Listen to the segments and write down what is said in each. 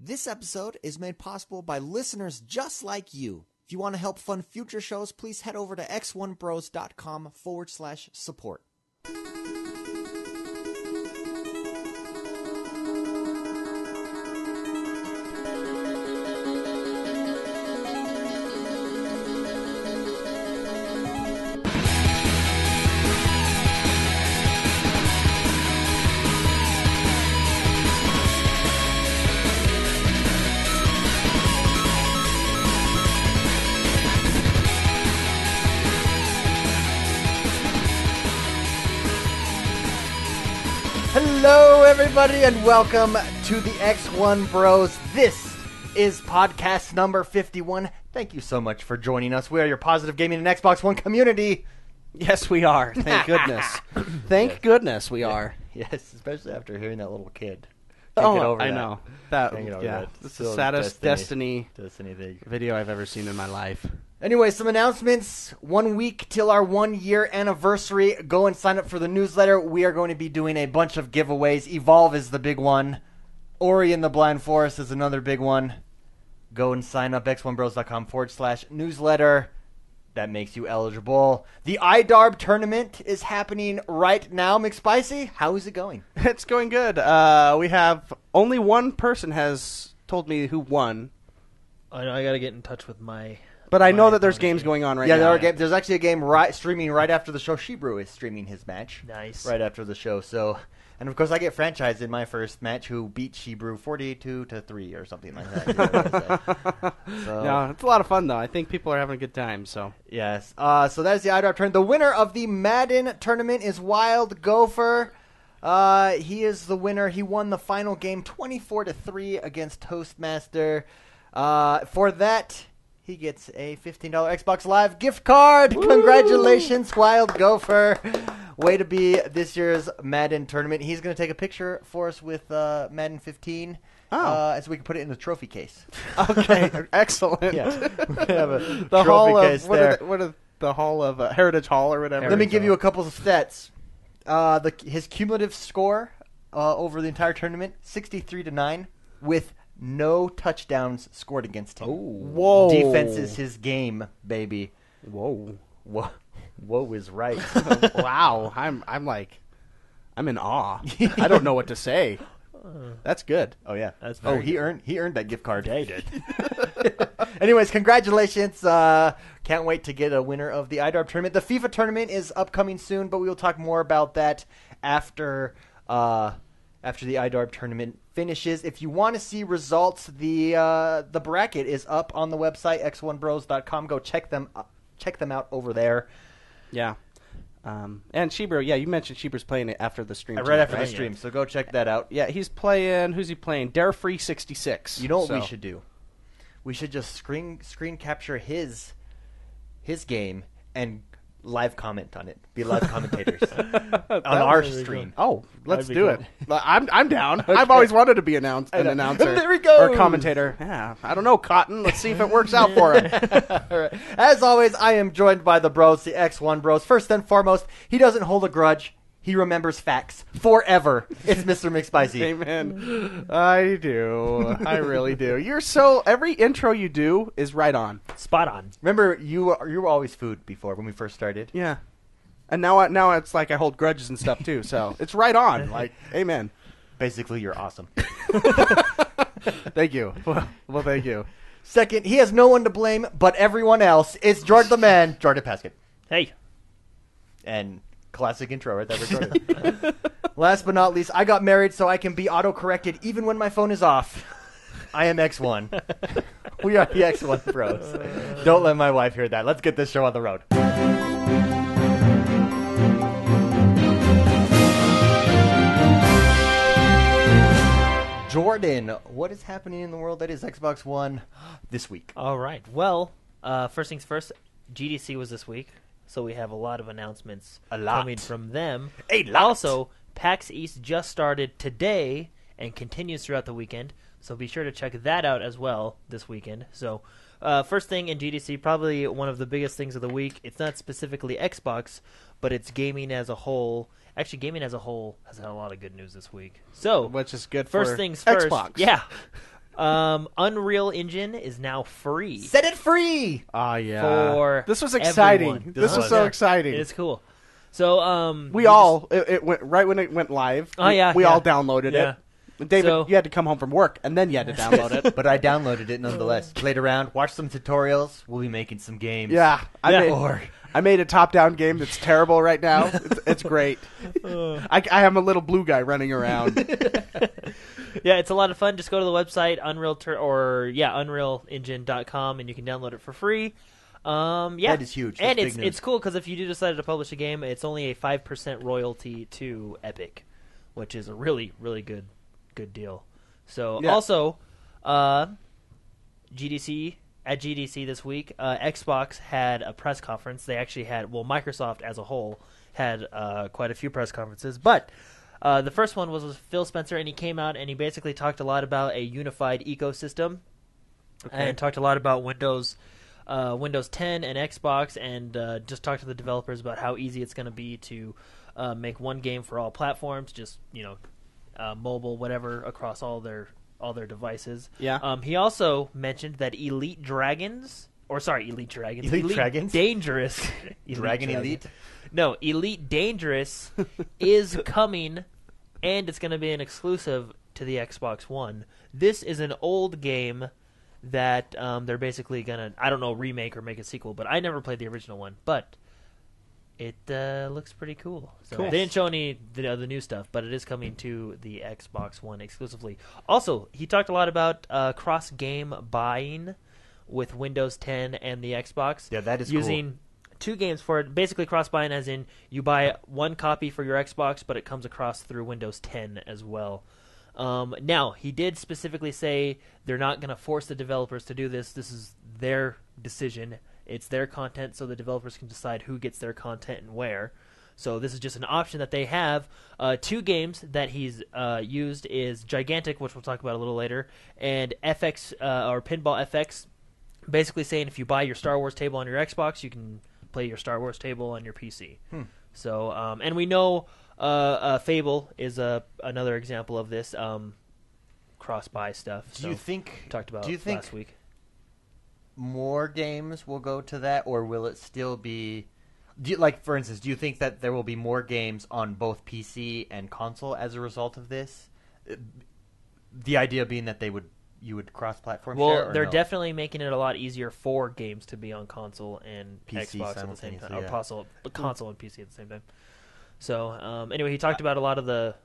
This episode is made possible by listeners just like you. If you want to help fund future shows, please head over to x1bros.com/support. Hello, everybody, and welcome to the X1 Bros. This is podcast number 51. Thank you so much for joining us. We are your positive gaming and Xbox One community. Yes, we are. Thank goodness. Thank goodness we are. Yes, especially after hearing that little kid. I know. That. It's the saddest Destiny thing. video I've ever seen in my life. Anyway, some announcements. 1 week till our 1 year anniversary. Go and sign up for the newsletter. We are going to be doing a bunch of giveaways. Evolve is the big one. Ori and the Blind Forest is another big one. Go and sign up, x1bros.com/newsletter. That makes you eligible. The iDarb tournament is happening right now. McSpicy, how is it going? It's going good. We have only one person has told me who won. I know. I got to get in touch with my... But I know that there's games going on right now. There's actually a game streaming right after the show. Shebrew is streaming his match. Nice. Right after the show. So, and of course, I get franchised in my first match, who beat Shebrew 42-3 or something like that. No, it's a lot of fun though. I think people are having a good time. So yes. So that is the iDarb tournament. The winner of the Madden tournament is Wild Gopher. He is the winner. He won the final game 24-3 against Toastmaster. For that, he gets a $15 Xbox Live gift card. Woo! Congratulations, Wild Gopher. Way to be this year's Madden tournament. He's going to take a picture for us with Madden 15 so we can put it in the trophy case. Okay, excellent. Yeah. We have a the trophy hall case of, there. What are the Hall of Heritage Hall or whatever? Let me give you a couple of stats. His cumulative score over the entire tournament, 63-9, with no touchdowns scored against him. Oh. Whoa. Defense is his game, baby. Whoa. Whoa is right. Wow. I'm in awe. I don't know what to say. That's good. Oh yeah. That's he earned that gift card. Yeah, he did. Anyways, congratulations. Can't wait to get a winner of the iDarb tournament. The FIFA tournament is upcoming soon, but we will talk more about that after the iDarb tournament finishes. If you want to see results, the bracket is up on the website x1bros.com. Go check them out over there. Yeah. And Shebrew, you mentioned Shebrew's playing it after the stream. Right after the stream, so go check that out. Yeah, he's playing. Who's he playing? Darefree66. You know what we should do? We should just screen capture his game and live comment on it. Be live commentators on our stream. Oh, let's do cool. it. I'm down. Okay. I've always wanted to be an announcer. There we go. Or commentator. Yeah, I don't know, Cotton. Let's see if it works out for him. All right. As always, I am joined by the bros, the X1 Bros. First and foremost, he doesn't hold a grudge. He remembers facts forever. It's Mr. McSpicy. Amen. I do. I really do. Every intro you do is right on. Spot on. Remember, you were always food before when we first started. Yeah. And now it's like I hold grudges and stuff too. So it's right on. Like, amen. Basically, you're awesome. Thank you. Well, thank you. Second, he has no one to blame but everyone else. It's Jordan the Man, Jordan Paskett. Hey. And classic intro right there recorded. Last but not least, I got married so I can be auto-corrected even when my phone is off. I am X1. We are the X1 Bros. Don't let my wife hear that. Let's get this show on the road. Jordan, what is happening in the world that is Xbox One this week? All right. Well, first things first, GDC was this week, so we have a lot of announcements coming from them. A lot. Also, PAX East just started today and continues throughout the weekend, so be sure to check that out as well this weekend. So, first thing in GDC, probably one of the biggest things of the week. It's not specifically Xbox, but it's gaming as a whole. Actually, gaming as a whole has had a lot of good news this week. So, which is good first for things first. Xbox. Yeah. Unreal Engine is now free. Set it free. Ah, yeah. For this was exciting. everyone. This was so exciting. It's cool. So It went right when it went live. Oh, yeah, we yeah. all downloaded Yeah. it. David, So- you had to come home from work and then you had to download it. But I downloaded it nonetheless. Played around, watched some tutorials. We'll be making some games. Yeah, Or I made a top-down game that's terrible right now. It's great. I am a little blue guy running around. yeah, it's a lot of fun. Just go to the website unrealengine.com and you can download it for free. Yeah, That is huge. That's and big news. it's cool because if you do decide to publish a game, it's only a 5% royalty to Epic, which is a really really good deal. So Yeah. also, GDC this week, Xbox had a press conference. They actually had Microsoft as a whole had quite a few press conferences, but. The first one was with Phil Spencer, and he came out and he basically talked a lot about a unified ecosystem, and talked a lot about Windows 10 and Xbox, and just talked to the developers about how easy it's going to be to make one game for all platforms, just mobile, whatever, across all their devices. Yeah. He also mentioned that Elite Dragons, Dangerous, Dragon Elite. No, Elite Dangerous is coming, and it's going to be an exclusive to the Xbox One. This is an old game that they're basically going to, I don't know, remake or make a sequel, but I never played the original one, but it looks pretty cool. So Cool. They didn't show any the new stuff, but it is coming to the Xbox One exclusively. Also, he talked a lot about cross-game buying with Windows 10 and the Xbox. Yeah, that is using two games for it. Basically, cross-buying as in you buy one copy for your Xbox, but it comes across through Windows 10 as well. Now, he did specifically say they're not going to force the developers to do this. This is their decision. It's their content, so the developers can decide who gets their content and where. So this is just an option that they have. Two games that he's used is Gigantic, which we'll talk about a little later, and FX or Pinball FX. Basically saying if you buy your Star Wars table on your Xbox, you can play your Star Wars table on your PC. So, and we know Fable is another example of this cross-buy stuff. Do you think last week. more games will go to that, or will it still be? For instance, do you think that there will be more games on both PC and console as a result of this? The idea being that you would cross-platform share. Well, or they're no? definitely making it a lot easier for games to be on console and PC Xbox at the same time, simultaneously, or console and PC at the same time. So, anyway, he talked about a lot of the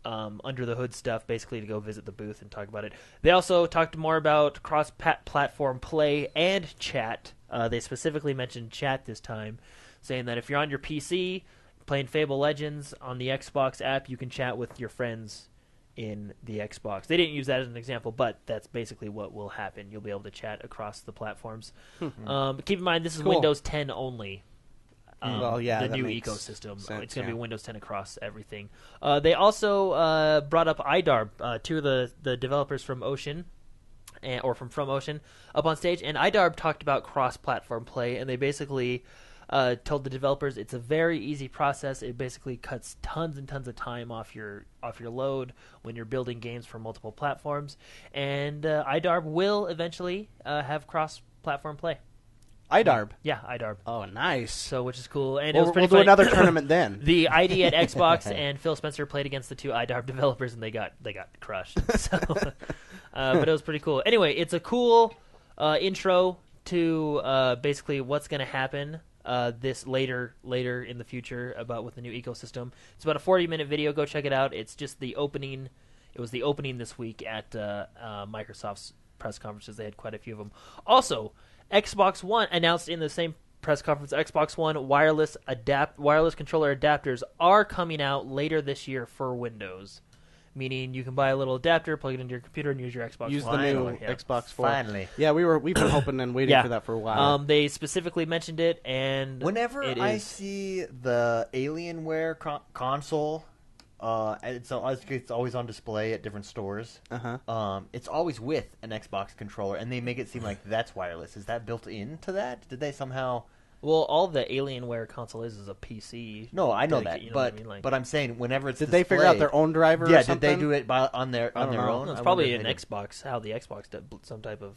under the hood stuff, basically to go visit the booth and talk about it. They also talked more about cross-platform play and chat. They specifically mentioned chat this time, saying that if you're on your PC playing Fable Legends on the Xbox app, you can chat with your friends in the Xbox. They didn't use that as an example, but that's basically what will happen. You'll be able to chat across the platforms. Keep in mind, this is Cool. Windows 10 only. Well, yeah, the that new makes ecosystem. sense, It's going to yeah. be Windows 10 across everything. They also brought up iDarb, two of the developers from Ocean, from Ocean, up on stage, and iDarb talked about cross-platform play, and they basically told the developers it's a very easy process. It basically cuts tons and tons of time off your load when you're building games for multiple platforms, and iDarb will eventually have cross-platform play. iDarb. Yeah, iDarb. Oh, nice. So, which is cool, and it We'll, was pretty we'll do funny. another tournament then. The ID at Xbox and Phil Spencer played against the two iDarb developers, and they got crushed. So, but it was pretty cool. Anyway, it's a cool intro to basically what's going to happen this later in the future with the new ecosystem. It's about a 40-minute video. Go check it out. It's just the opening. It was the opening this week at Microsoft's press conferences. They had quite a few of them. Also, Xbox One announced in the same press conference, Xbox One wireless controller adapters are coming out later this year for Windows. Meaning you can buy a little adapter, plug it into your computer, and use your Xbox Use One. the new Yeah. Xbox 4. Finally. Yeah, we've been hoping and waiting Yeah. for that for a while. They specifically mentioned it, and Whenever it I is- see the Alienware console, it's always on display at different stores. Uh-huh. It's always with an Xbox controller, and they make it seem like that's wireless. Is that built into that? Did they somehow Well, all the Alienware console is a PC. No, I know that, You know but what I mean? Like, but I'm saying whenever it's Did they figure out their own driver? Yeah, or did something? they do it on their don't know. own? no, it's I probably wonder an if they did Xbox. How the Xbox did some type of.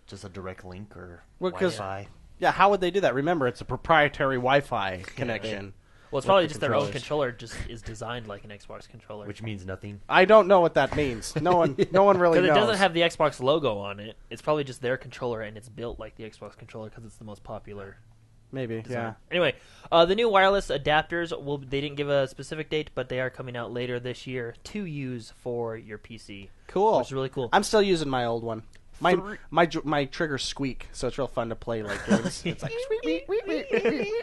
just a direct link or Well, 'cause- Wi-Fi. Yeah, how would they do that? Remember, it's a proprietary Wi-Fi connection. Well, it's with probably the just their own controllers. controller. Just is designed like an Xbox controller. Which means nothing. I don't know what that means. No one really Because knows. it doesn't have the Xbox logo on it. It's probably just their controller, and it's built like the Xbox controller because it's the most popular. Maybe, design. yeah. Anyway, the new wireless adapters they didn't give a specific date, but they are coming out later this year to use for your PC. Cool. Which is really cool. I'm still using my old one. My triggers squeak, so it's real fun to play like games. It's like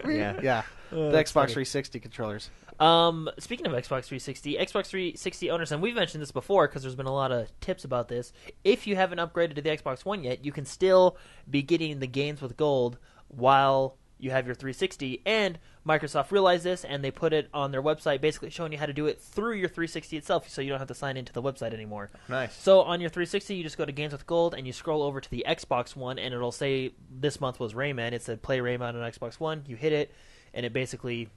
yeah. The Xbox funny. 360 controllers. Speaking of Xbox 360 owners, and we've mentioned this before because there's been a lot of tips about this. If you haven't upgraded to the Xbox One yet, you can still be getting the games with gold while you have your 360. And Microsoft realized this, and they put it on their website, basically showing you how to do it through your 360 itself, so you don't have to sign into the website anymore. Nice. So on your 360, you just go to Games with Gold, and you scroll over to the Xbox One, and it'll say this month was Rayman. It said play Rayman on Xbox One. You hit it, and it basically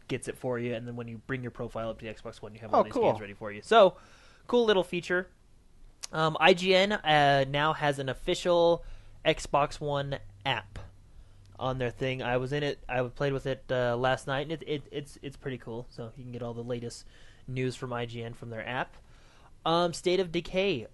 gets it for you, and then when you bring your profile up to the Xbox One, you have all these cool. games ready for you. So, cool little feature. IGN now has an official Xbox One app on their thing. I was in it. I played with it last night, and it's pretty cool. So you can get all the latest news from IGN from their app. State of Decay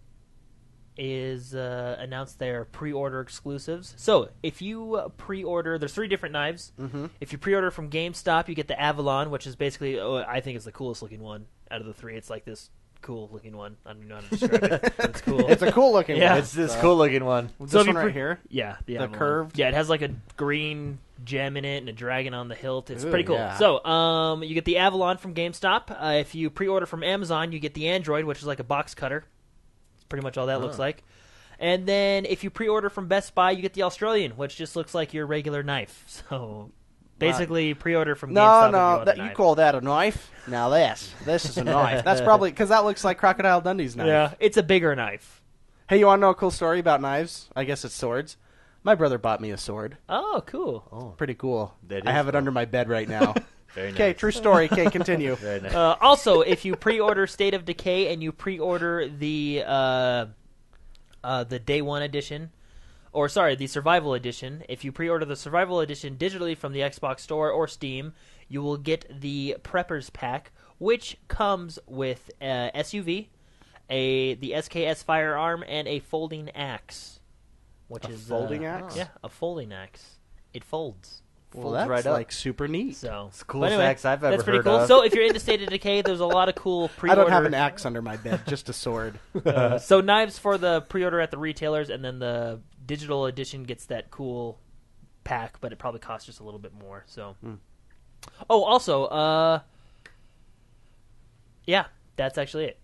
is announced their pre-order exclusives. So if you pre-order, there's 3 different knives. Mm-hmm. If you pre-order from GameStop, you get the Avalon, which is basically, I think it's the coolest looking one out of the 3. It's like this cool looking one. I don't even know how to describe it, but it's cool. It's a cool looking Yeah. one. It's this cool looking one. This So if one you right here. Yeah, the Avalon. curved? Yeah, it has like a green gem in it and a dragon on the hilt. It's Ooh, pretty cool. yeah. So, you get the Avalon from GameStop. If you pre-order from Amazon, you get the Android, which is like a box cutter. It's pretty much all that looks like. And then if you pre-order from Best Buy, you get the Australian, which just looks like your regular knife. So basically, pre-order from GameStop. if you want the you knife. call that a knife? Now this is a knife. That's probably because that looks like Crocodile Dundee's knife. Yeah, it's a bigger knife. Hey, you want to know a cool story about knives? I guess it's swords. My brother bought me a sword. Oh, cool. Pretty cool. That I is have it cool. under my bed right now. Very Okay, nice. true story. Okay, continue. Very nice. Also, if you pre-order State of Decay and you pre-order the Day One edition, the Survival edition, if you pre-order the Survival edition digitally from the Xbox Store or Steam, you will get the Preppers Pack, which comes with SUV, the SKS firearm, and a folding axe. Which A is folding axe? Yeah, a folding axe. It folds. Well, Folds that's right up. like super neat. So It's the coolest axe I've ever that's pretty heard cool. of. So if you're into State of Decay, there's a lot of cool I pre-order. don't have an axe under my bed, just a sword. So knives for the pre-order at the retailers, and then the digital edition gets that cool pack, but it probably costs just a little bit more. So, oh, also, yeah, that's actually it.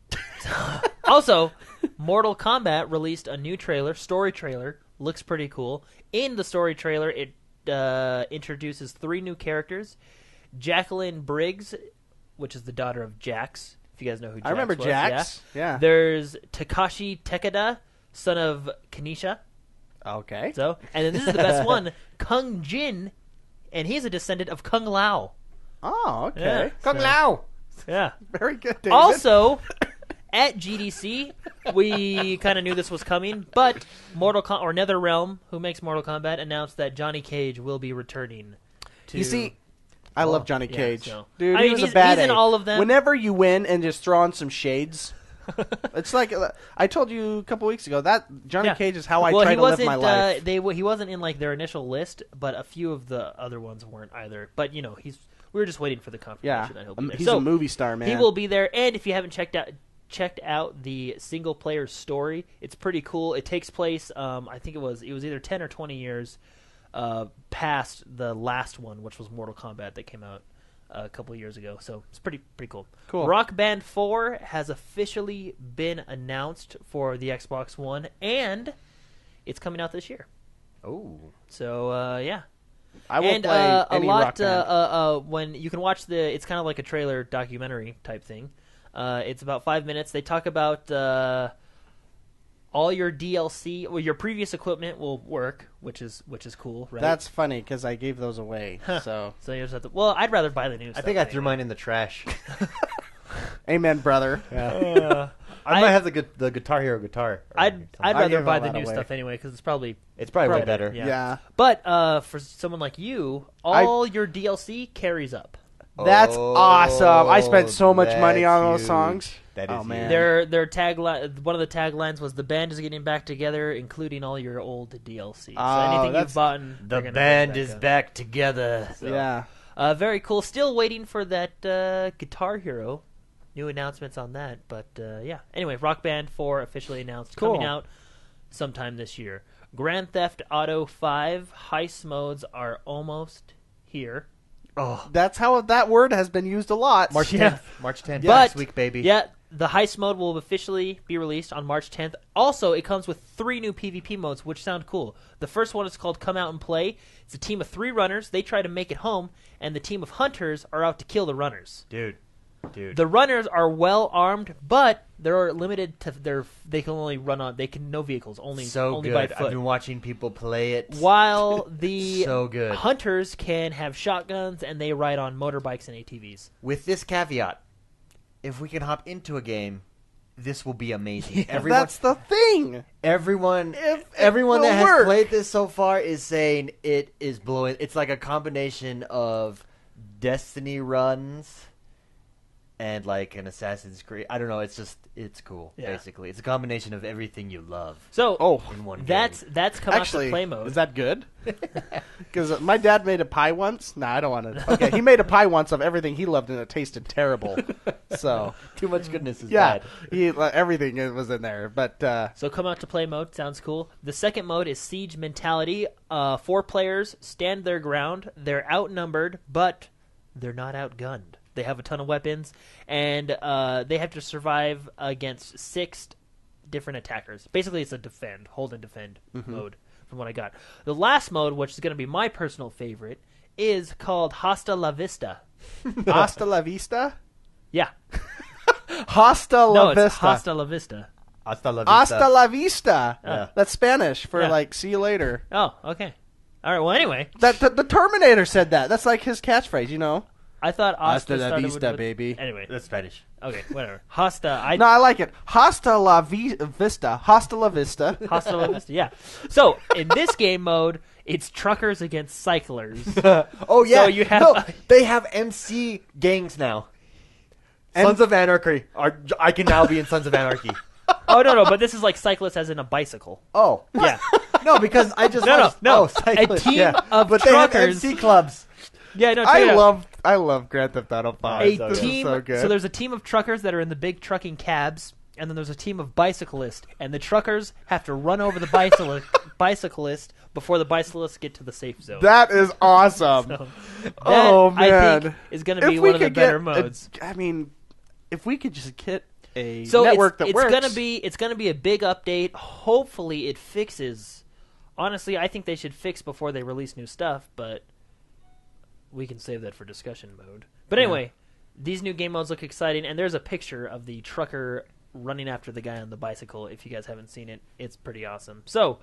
Also, Mortal Kombat released a new story trailer. Looks pretty cool. In the story trailer, it introduces 3 new characters: Jacqueline Briggs, which is the daughter of Jax. If you guys know who Jax I remember was, Jax. Yeah. There's Takashi Tekada, son of Kanisha. Okay. So, and then this is the best one, Kung Jin, and he's a descendant of Kung Lao. Oh, okay. Yeah, Kung so- Lao. Yeah. Very good, David. Also, at GDC, we kind of knew this was coming, but NetherRealm, who makes Mortal Kombat, announced that Johnny Cage will be returning. To, You see, I love Johnny yeah, Cage. so- Dude, I he mean, was a he's bad in egg. all of them. Whenever you win and just throw on some shades, it's like I told you a couple weeks ago that Johnny Yeah. Cage is how I well, try he to live wasn't, my life. He wasn't in like their initial list, but a few of the other ones weren't either. But we were just waiting for the confirmation that he'll be there. He's So, a movie star, man. he will be there, and if you haven't checked out the single player story, it's pretty cool. It takes place, I think it was either 10 or 20 years past the last one, which was Mortal Kombat that came out a couple of years ago. So it's pretty cool. Cool. Rock Band 4 has officially been announced for the Xbox One, and it's coming out this year. Oh. So yeah. I will And play a any lot rock band. when you can watch it's kind of like a trailer documentary type thing. It's about 5 minutes. They talk about all your DLC, well, your previous equipment will work, which is cool, right? That's funny because I gave those away. So you just have to. Well, I'd rather buy the new stuff. I think I threw mine in the trash. amen, brother. Yeah. I might have the Guitar Hero guitar. I'd I rather gave buy a the lot new away. stuff anyway because it's probably way better. Yeah. But for someone like you, all your DLC carries up. That's awesome. I spent so much money that's on those huge. songs. That Oh, is man. huge. Their tagline, one of the taglines was the band is getting back together, including all your old DLC. So Oh, anything that's- you've bought, The band is back together. So, Yeah. very cool. Still waiting for that Guitar Hero. New announcements on that, but yeah. Anyway, Rock Band 4 officially announced, Cool. coming out sometime this year. Grand Theft Auto 5 heist modes are almost here. Oh, That's how that word has been used a lot. March 10th. Yeah. March 10th. But Next week, baby. yeah, the heist mode will officially be released on March 10th. Also, it comes with 3 new PvP modes, which sound cool. The first one is called Come Out and Play. It's a team of 3 runners. They try to make it home, and the team of hunters are out to kill the runners. Dude. The runners are well armed, but they're limited to they can only run on no vehicles, only So only good. by I've foot. been watching people play it. While the So good. hunters can have shotguns and they ride on motorbikes and ATVs. With this caveat, if we can hop into a game, this will be amazing. That's the thing. Everyone it will that has work. played this so far is saying it is blowing. It's like a combination of Destiny runs and like an Assassin's Creed. I don't know. It's cool. Yeah. Basically, it's a combination of everything you love So in one game. that's come out Actually, to play mode. is that good? Because my dad made a pie once. No, I don't want to. Okay, he made a pie once of everything he loved, and it tasted terrible. So Too much goodness is yeah, bad. everything was in there. But So come out to play mode sounds cool. The second mode is Siege Mentality. 4 players stand their ground. They're outnumbered, but they're not outgunned. They have a ton of weapons, and they have to survive against 6 different attackers. Basically, it's a hold and defend mode, from what I got. The last mode, which is going to be my personal favorite, is called Hasta La Vista. hasta la vista. Yeah. Hasta la No, vista. it's Hasta La Vista. Hasta la vista. Hasta la vista. Yeah. That's Spanish for Yeah. like see you later. Oh, okay. All right, well, anyway, That the Terminator said that. That's like his catchphrase, you know. I thought Hasta Hasta la started vista, with, baby. Anyway, That's Spanish. okay, whatever. Hasta, No, I like it. Hasta la vista. Hasta la vista. Hasta La Vista, yeah. So, in this game mode, it's truckers against cyclers. Oh yeah, So you have- no, they have MC gangs now. Sons of Anarchy. I can now be in Sons of Anarchy. Oh, no, but this is like cyclists as in a bicycle. Oh Yeah. no, because I just No, watched, no. Oh, cyclists, A team yeah. of but they have truckers- MC clubs. Yeah, no, check it out. I love Grand Theft Auto 5. A so good. team. So good. So there's a team of truckers that are in the big trucking cabs, and then there's a team of bicyclists, and the truckers have to run over the bicyclist before the bicyclists get to the safe zone. That is awesome. So, that, Oh, I man. think is going to be one of the better modes. I mean, if we could just get a So network that it's works. gonna be a big update. Hopefully, it fixes. Honestly, I think they should fix before they release new stuff, but we can save that for discussion mode. But anyway, these new game modes look exciting, and there's a picture of the trucker running after the guy on the bicycle. If you guys haven't seen it, it's pretty awesome. So,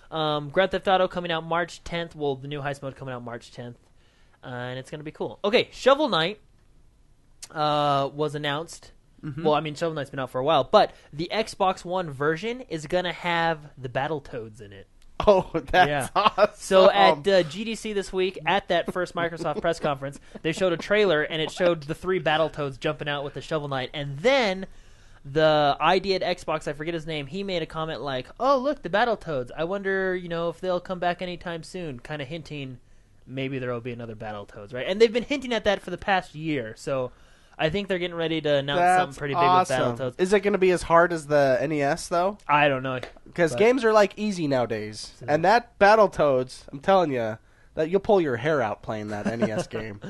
Grand Theft Auto coming out March 10th. Well, the new heist mode coming out March 10th, and it's gonna be cool. Okay, Shovel Knight was announced. Well, I mean, Shovel Knight's been out for a while, but the Xbox One version is going to have the Battletoads in it. Oh, that's Yeah. awesome. So at GDC this week, at that first Microsoft press conference, they showed a trailer, and it showed the 3 Battletoads jumping out with the Shovel Knight. And then the ID at Xbox, I forget his name, he made a comment like, oh, look, the Battletoads. I wonder, if they'll come back anytime soon, kind of hinting maybe there will be another Battletoads, right? And they've been hinting at that for the past year, so I think they're getting ready to announce something pretty big with Battletoads. Is it going to be as hard as the NES, though? I don't know. Because But- games are, like, easy nowadays. And that Battletoads, I'm telling you, that you'll pull your hair out playing that NES game.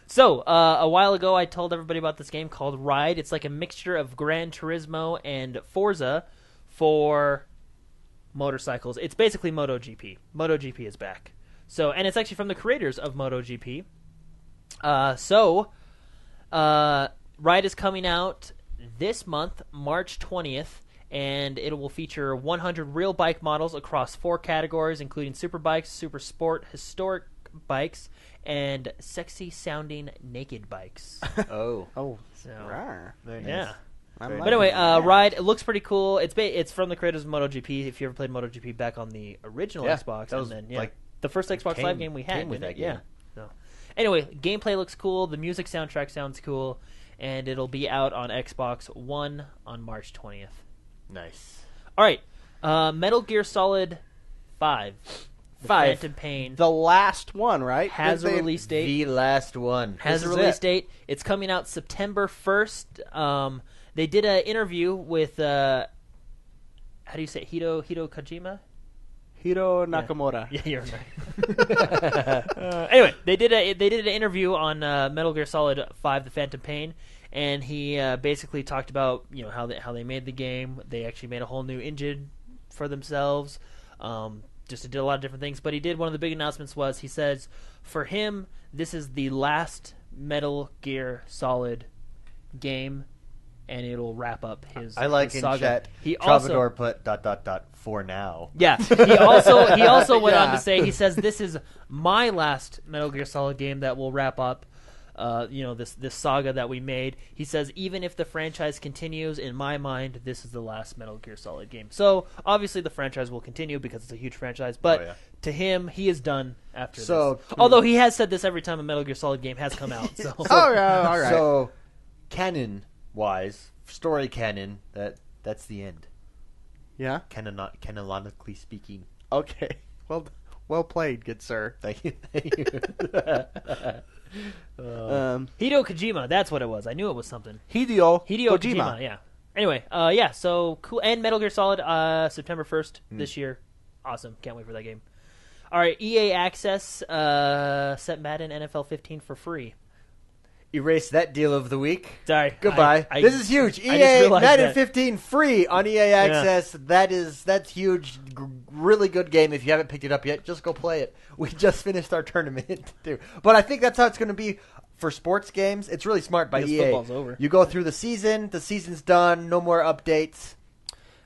So, a while ago, I told everybody about this game called Ride. It's like a mixture of Gran Turismo and Forza for motorcycles. It's basically MotoGP. MotoGP is back. So, and it's actually from the creators of MotoGP. Ride is coming out this month, March 20th, and it will feature 100 real bike models across 4 categories, including super bikes, super sport, historic bikes, and sexy-sounding naked bikes. Oh. So, Very nice. yeah. Very But nice. anyway, Ride, it looks pretty cool. It's from the creators of MotoGP. If you ever played MotoGP back on the original Yeah, Xbox, that was, and then like, the first Xbox came- Live game we had, came with didn't that it? game. Yeah. So, anyway, gameplay looks cool. The music soundtrack sounds cool, and it'll be out on Xbox One on March 20th. Nice. All right, Metal Gear Solid 5. The 5. Phantom Pain The last one, right? has a They- release date. The last one. Has a This is release it. date. It's coming out September 1st. They did an interview with how do you say it? Hideo Kojima? Hiro Nakamura. Yeah, you're right. Anyway, they did an interview on Metal Gear Solid 5: The Phantom Pain, and he basically talked about how they made the game. They actually made a whole new engine for themselves. Just did a lot of different things, but he did one of the big announcements was he says for him this is the last Metal Gear Solid game, and it'll wrap up his. I like his in saga. chat. He Travador also put ... for now. yeah. He also went on Yeah. to say he says this is my last Metal Gear Solid game that will wrap up. This saga that we made. He says, even if the franchise continues, in my mind, this is the last Metal Gear Solid game. So, obviously, the franchise will continue because it's a huge franchise, but Oh, yeah. to him, he is done after So- this. Although he has said this every time a Metal Gear Solid game has come out. So, Oh, yeah, all right. So, canon-wise, story canon, that's the end. Yeah? Canonically speaking. Okay. Well played, good sir. Thank you. Thank you. Hideo Kojima, that's what it was. I knew it was something. Hideo Kojima, yeah. Anyway, so cool. And Metal Gear Solid, September 1st this year. Awesome. Can't wait for that game. All right, EA Access set Madden NFL 15 for free. Erase that deal of the week. Sorry. Goodbye. I- This is huge. I just EA realized Madden that. 15 free on EA Access. That's huge. Really good game. If you haven't picked it up yet, just go play it. We just finished our tournament too. But I think that's how it's going to be for sports games. It's really smart by Because EA. football's over. You go through the season. The season's done. No more updates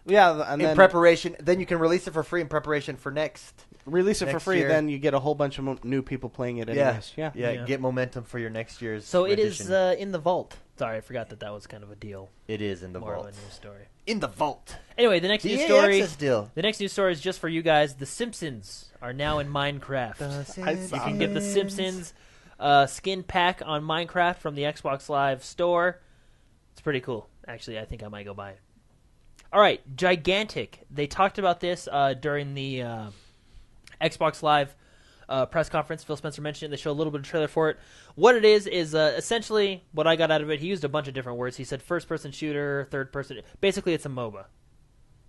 Yeah, and in then preparation. Then you can release it for free in preparation for next. release it for next free, year. then you get a whole bunch of new people playing it anyways. Yeah. Yeah. Get momentum for your next year's. So it is edition. in the vault. Sorry, I forgot that was kind of a deal. It is in the More vault. of a news story. In the vault. Anyway, the next The news EA story. Access deal. The next news story is just for you guys. The Simpsons are now in Minecraft. You can get the Simpsons skin pack on Minecraft from the Xbox Live store. It's pretty cool. Actually, I think I might go buy it. All right, Gigantic. They talked about this during the Xbox Live press conference. Phil Spencer mentioned it. They show a little bit of trailer for it. What it is essentially what I got out of it. He used a bunch of different words. He said first-person shooter, third-person. Basically, it's a MOBA.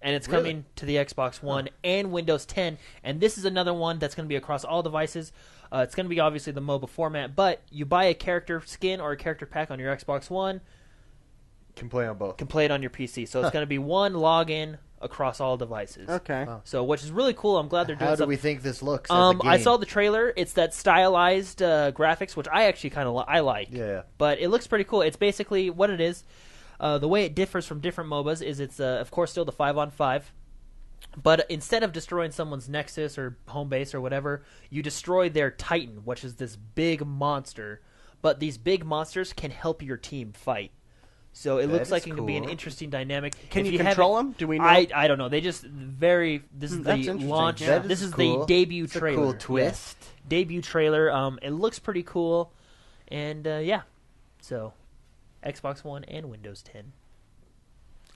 And it's Really? coming to the Xbox One and Windows 10. And this is another one that's going to be across all devices. It's going to be obviously the MOBA format, but you buy a character skin or a character pack on your Xbox One, Can play on both. can play it on your PC. So it's going to be one login across all devices. Okay. Wow. So, which is really cool. I'm glad they're doing How do stuff. we think this looks? As a game? I saw the trailer. It's that stylized graphics, which I actually kind of I like. Yeah. But it looks pretty cool. It's basically what it is. The way it differs from different MOBAs is it's, of course, still the 5-on-5. But instead of destroying someone's Nexus or home base or whatever, you destroy their Titan, which is this big monster. But these big monsters can help your team fight. So it That looks is like it could be an cool. interesting dynamic. Can If you haven't- control them? Do we know? I don't know. They just this is That's the interesting. launch. Yeah. This is cool. the debut It's a trailer. cool twist. Yeah. Debut trailer. It looks pretty cool, and yeah. So, Xbox One and Windows 10.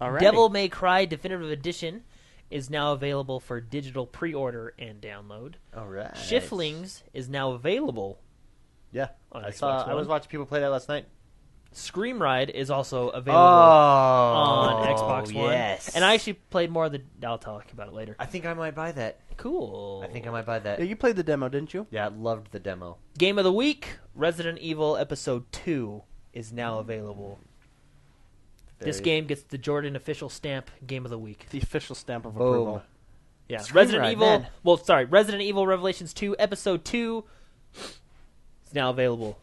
Alrighty. Devil May Cry Definitive Edition is now available for digital pre-order and download. All right. Shiftlings is now available. Yeah. On I Xbox saw. I One. was watching people play that last night. Scream Ride is also available on on Xbox One. Yes. And I actually played more of the. I'll talk about it later. I think I might buy that. Cool. I think I might buy that. Yeah, you played the demo, didn't you? Yeah, I loved the demo. Game of the Week, Resident Evil Episode 2 is now available. This Very- game gets the Jordan official stamp Game of the Week. The official stamp of Boom. approval. Yeah, Screen Resident Ride, Evil. man. Well, sorry, Resident Evil Revelations 2 Episode 2 is now available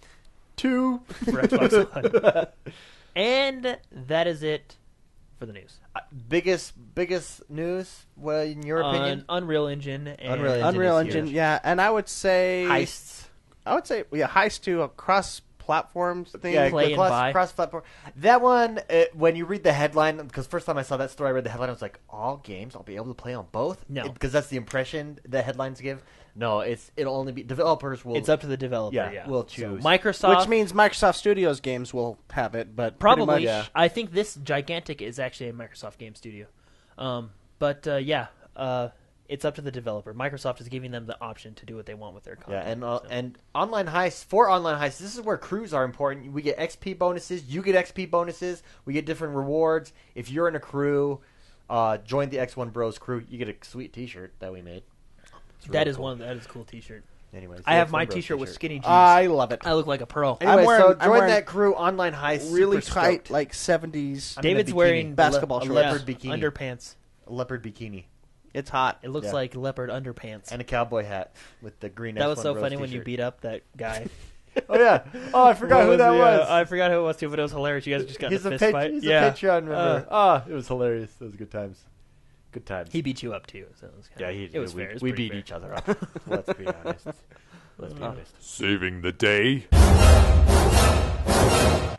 2. for Xbox One. And that is it for the news. Biggest news, well, in your opinion? Unreal Engine. And Unreal Engine, yeah. And I would say Heists. Heist to a cross-platform thing. Yeah, Play and buy. Cross-platform. That one, when you read the headline, because first time I saw that story, I read the headline, I was like, all games, I'll be able to play on both? No. Because that's the impression the headlines give. No, it'll only be, developers will. It's up to the developer, yeah. will choose. So Microsoft. Which means Microsoft Studios games will have it, but probably. pretty much, I think this Gigantic is actually a Microsoft game studio. It's up to the developer. Microsoft is giving them the option to do what they want with their content. Yeah, and online heists, for online heists, this is where crews are important. We get XP bonuses. You get XP bonuses. We get different rewards. If you're in a crew, join the X1 Bros crew. You get a sweet T-shirt that we made. That is a cool T-shirt. Anyways, I have my T-shirt with skinny jeans. I love it. I look like a pro. Anyway, I'm join wearing that crew. Online heist, really super tight, stoked. like 70s. David's bikini. wearing Basketball a shorts. leopard bikini. underpants. A leopard bikini It's hot. It looks Yeah. like leopard underpants. and a cowboy hat with the green. That was X1 so Bros funny when you t-shirt. beat up that guy. Oh yeah. Oh, I forgot who that was. I forgot who it was too, but it was hilarious. You guys just got in He's a a fist fight. He's Yeah. a Patreon member. It was hilarious. It was good times. Good times. He beat you up too. So it was it was fair. It was we pretty beat fair. each other up. Let's be honest. Let's be honest. Saving the day.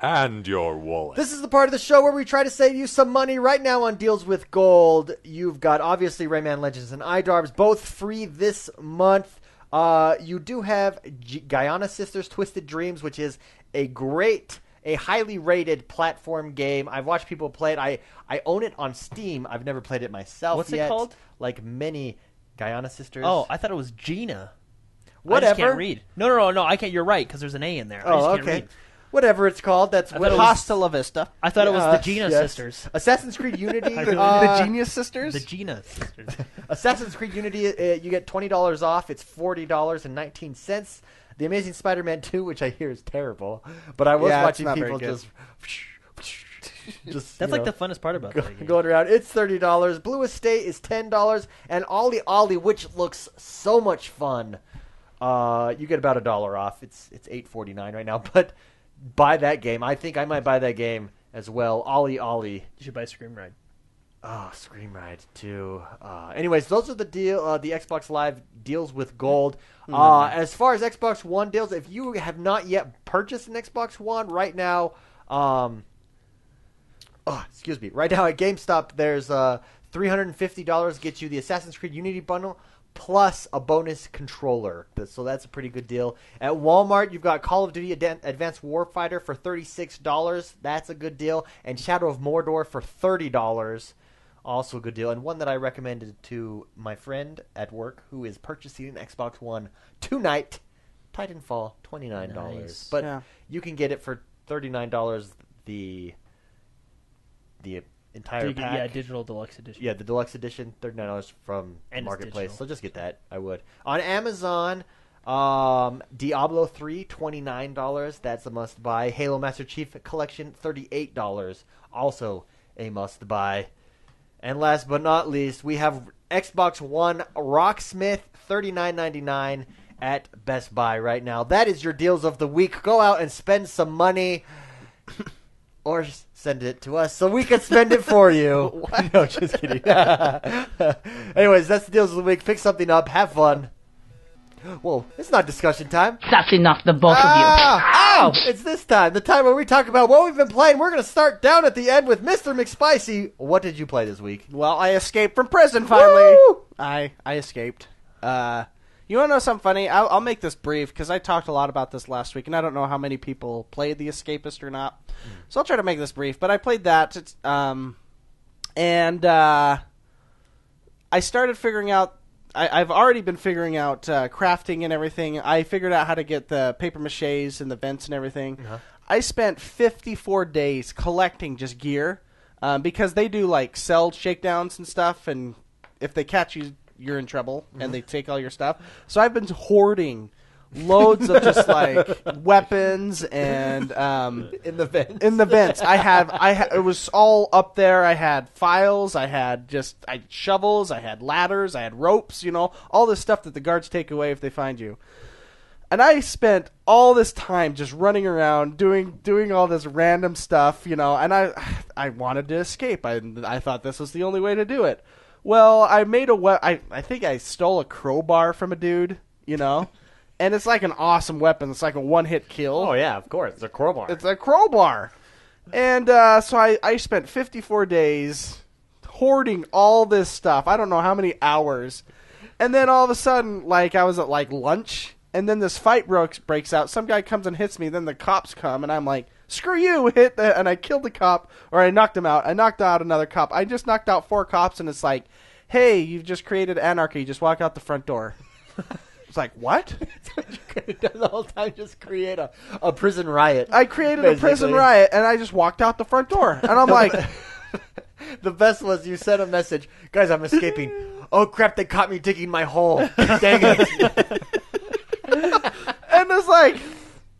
And your wallet. This is the part of the show where we try to save you some money. Right now on Deals with Gold, you've got obviously Rayman Legends and iDarbs, both free this month. You do have Guyana Sisters Twisted Dreams, which is a highly rated platform game. I've watched people play it. I own it on Steam. I've never played it myself What's yet. it called? Like many Guyana Sisters. Oh, I thought it was Gina. Whatever. I just can't read. No. I can't. You're right because there's an A in there. I just can't okay. read. Whatever it's called. That's what it was. Hasta La Vista. I thought it was the Gina Yes. sisters. Assassin's Creed Unity. The Genius Sisters? The Gina sisters. Assassin's Creed Unity, you get $20 off. It's $40.19. The Amazing Spider-Man 2, which I hear is terrible, but I was Yeah, it's watching not very people good. just That's like the funnest part about that game. going around. It's $30. Blue Estate is $10, and Ollie Ollie, which looks so much fun. You get about $1 off. It's $8.49 right now, but buy that game. I think I might buy that game as well. Ollie Ollie. You should buy Scream Ride. Oh, Scream Ride too. Anyways, those are the Xbox Live deals with gold. As far as Xbox One deals, if you have not yet purchased an Xbox One right now, excuse me, right now at GameStop, there's $350 gets you the Assassin's Creed Unity bundle plus a bonus controller. So that's a pretty good deal. At Walmart, you've got Call of Duty Advanced Warfighter for $36. That's a good deal. And Shadow of Mordor for $30. Also a good deal. And one that I recommended to my friend at work who is purchasing an Xbox One tonight, Titanfall, $29. Nice. But Yeah. you can get it for $39 the entire pack. Yeah, digital deluxe edition. Yeah, the deluxe edition, $39 from And it's Marketplace. digital. So just get that. I would. On Amazon, Diablo 3, $29. That's a must buy. Halo Master Chief Collection, $38. Also a must buy. And last but not least, we have Xbox One Rocksmith, $39.99 at Best Buy right now. That is your deals of the week. Go out and spend some money. Or send it to us so we can spend it for you. No, just kidding. Anyways, that's the deals of the week. Pick something up. Have fun. Whoa, it's not discussion time. That's enough, the both of you. Ouch! It's this time. The time where we talk about what we've been playing. We're going to start down at the end with Mr. McSpicy. What did you play this week? Well, I escaped from prison finally. Woo! I escaped. You want to know something funny? I'll make this brief because I talked a lot about this last week, and I don't know how many people played The Escapist or not. So I'll try to make this brief. But I played that, and I started figuring out. I've already been figuring out crafting and everything. I figured out how to get the paper maches and the vents and everything. Uh-huh. I spent 54 days collecting just gear because they do like cell shakedowns and stuff, and if they catch you, you're in trouble, and they take all your stuff. So I've been hoarding loads of just like weapons and In the vent. in the vents. It was all up there. I had files. I had shovels. I had ladders. I had ropes. All this stuff that the guards take away if they find you. And I spent all this time just running around doing all this random stuff, and I wanted to escape. I thought this was the only way to do it. Well, I made I think I stole a crowbar from a dude, and it's like an awesome weapon. It's like a one-hit kill. Oh yeah, of course. It's a crowbar. It's a crowbar. And so I spent 54 days hoarding all this stuff. I don't know how many hours. And then all of a sudden, I was at lunch, and then this fight breaks out. Some guy comes and hits me. Then the cops come, and I'm like, "Screw you!" And I killed the cop, or I knocked him out. I knocked out another cop. I just knocked out 4 cops, and it's like, "Hey, you've just created anarchy. Just walk out the front door." It's like, what? You could have done the whole time. Just create a prison riot. I created a prison riot, and I just walked out the front door. And I'm like, the best was you sent a message, guys, I'm escaping. Oh crap! They caught me digging my hole. Dang it! and it's like,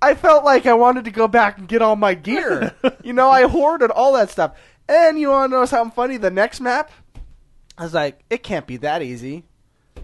I felt like I wanted to go back and get all my gear. I hoarded all that stuff. And you want to know something funny? The next map, I was like, it can't be that easy.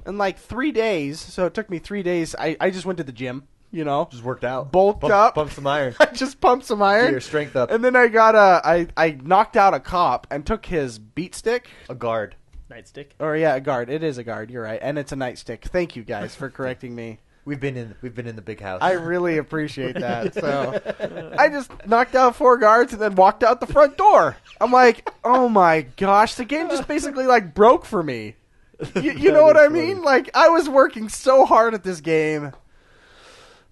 In 3 days, so it took me 3 days, I just went to the gym, Just worked out. Bulked up. Pump some iron. I just pumped some iron. Get your strength up. And then I got I knocked out a cop and took his beat stick. A guard. Nightstick. Or yeah, a guard. It is a guard, you're right. And it's a nightstick. Thank you guys for correcting me. We've been in the big house. I really appreciate that. So I just knocked out 4 guards and then walked out the front door. I'm like, oh my gosh, the game just basically broke for me. You know what I mean? I was working so hard at this game.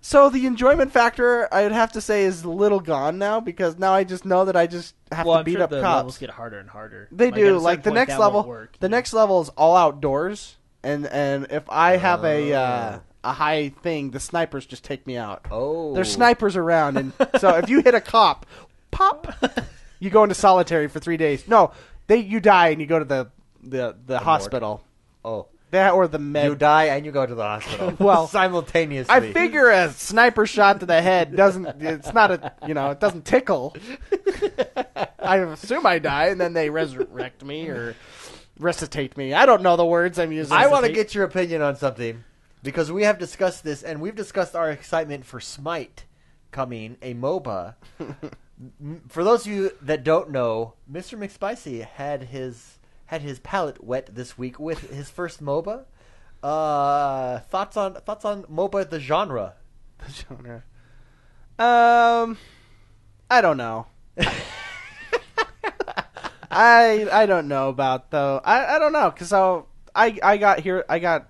So the enjoyment factor, I would have to say, is a little gone now, because now I just know that I just have to beat up the cops. levels get harder and harder. They do. At a certain The point, next that level, won't work, the next level is all outdoors, and if I have a high thing, the snipers just take me out. Oh. There's snipers around, and so if you hit a cop, pop, you go into solitary for 3 days. No, you die and you go to the hospital. Oh. That or the med. You die and you go to the hospital. Well, simultaneously. I figure a sniper shot to the head it's not it doesn't tickle. I assume I die and then they resurrect me or resuscitate me. I don't know the words I'm using. I want to get your opinion on something, because we have discussed this, and we've discussed our excitement for Smite coming, a MOBA. For those of you that don't know, Mr. McSpicy had his palate wet this week with his first MOBA. Thoughts on MOBA, the genre? The genre. I don't know. I don't know about though. I don't know, because I got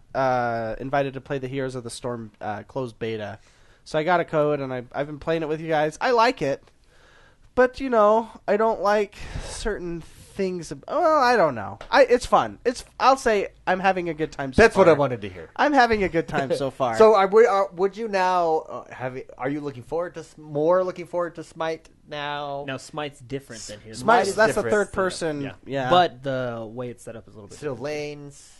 invited to play the Heroes of the Storm closed beta, so I got a code and I've been playing it with you guys. I like it, but I don't like certain things. Well, I don't know. It's fun. I'll say I'm having a good time so far. That's what I wanted to hear. I'm having a good time so far. So would you now are you looking forward to Smite now? Now Smite's different than Heroes. Smite, is that's different. a third person. Yeah. But the way it's set up is a little bit Still lanes.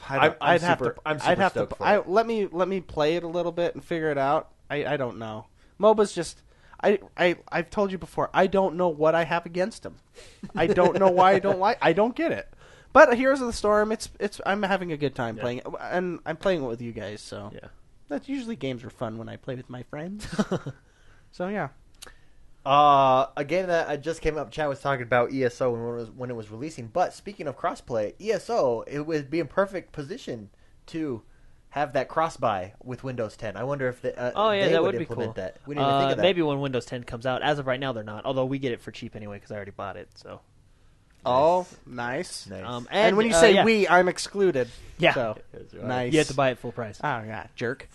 I'd have to. I'm super stoked for it. Let me play it a little bit and figure it out. I don't know. MOBA's just. I've told you before. I don't know what I have against them. I don't know why I don't like. I don't get it. But Heroes of the Storm, I'm having a good time playing it, and I'm playing it with you guys. So Yeah. That's usually games are fun when I play with my friends. So yeah. A game that I just came up, Chad was talking about ESO when it was releasing. But speaking of crossplay, ESO, it would be in perfect position to have that cross-buy with Windows 10. I wonder if they that would be implement cool. that. We didn't even think of that. Maybe when Windows 10 comes out. As of right now, they're not. Although we get it for cheap anyway because I already bought it. So. Oh, nice. Nice. And when you say yeah. we, I'm excluded. Yeah. So, That's right. nice. You have to buy it full price. Oh, yeah, jerk.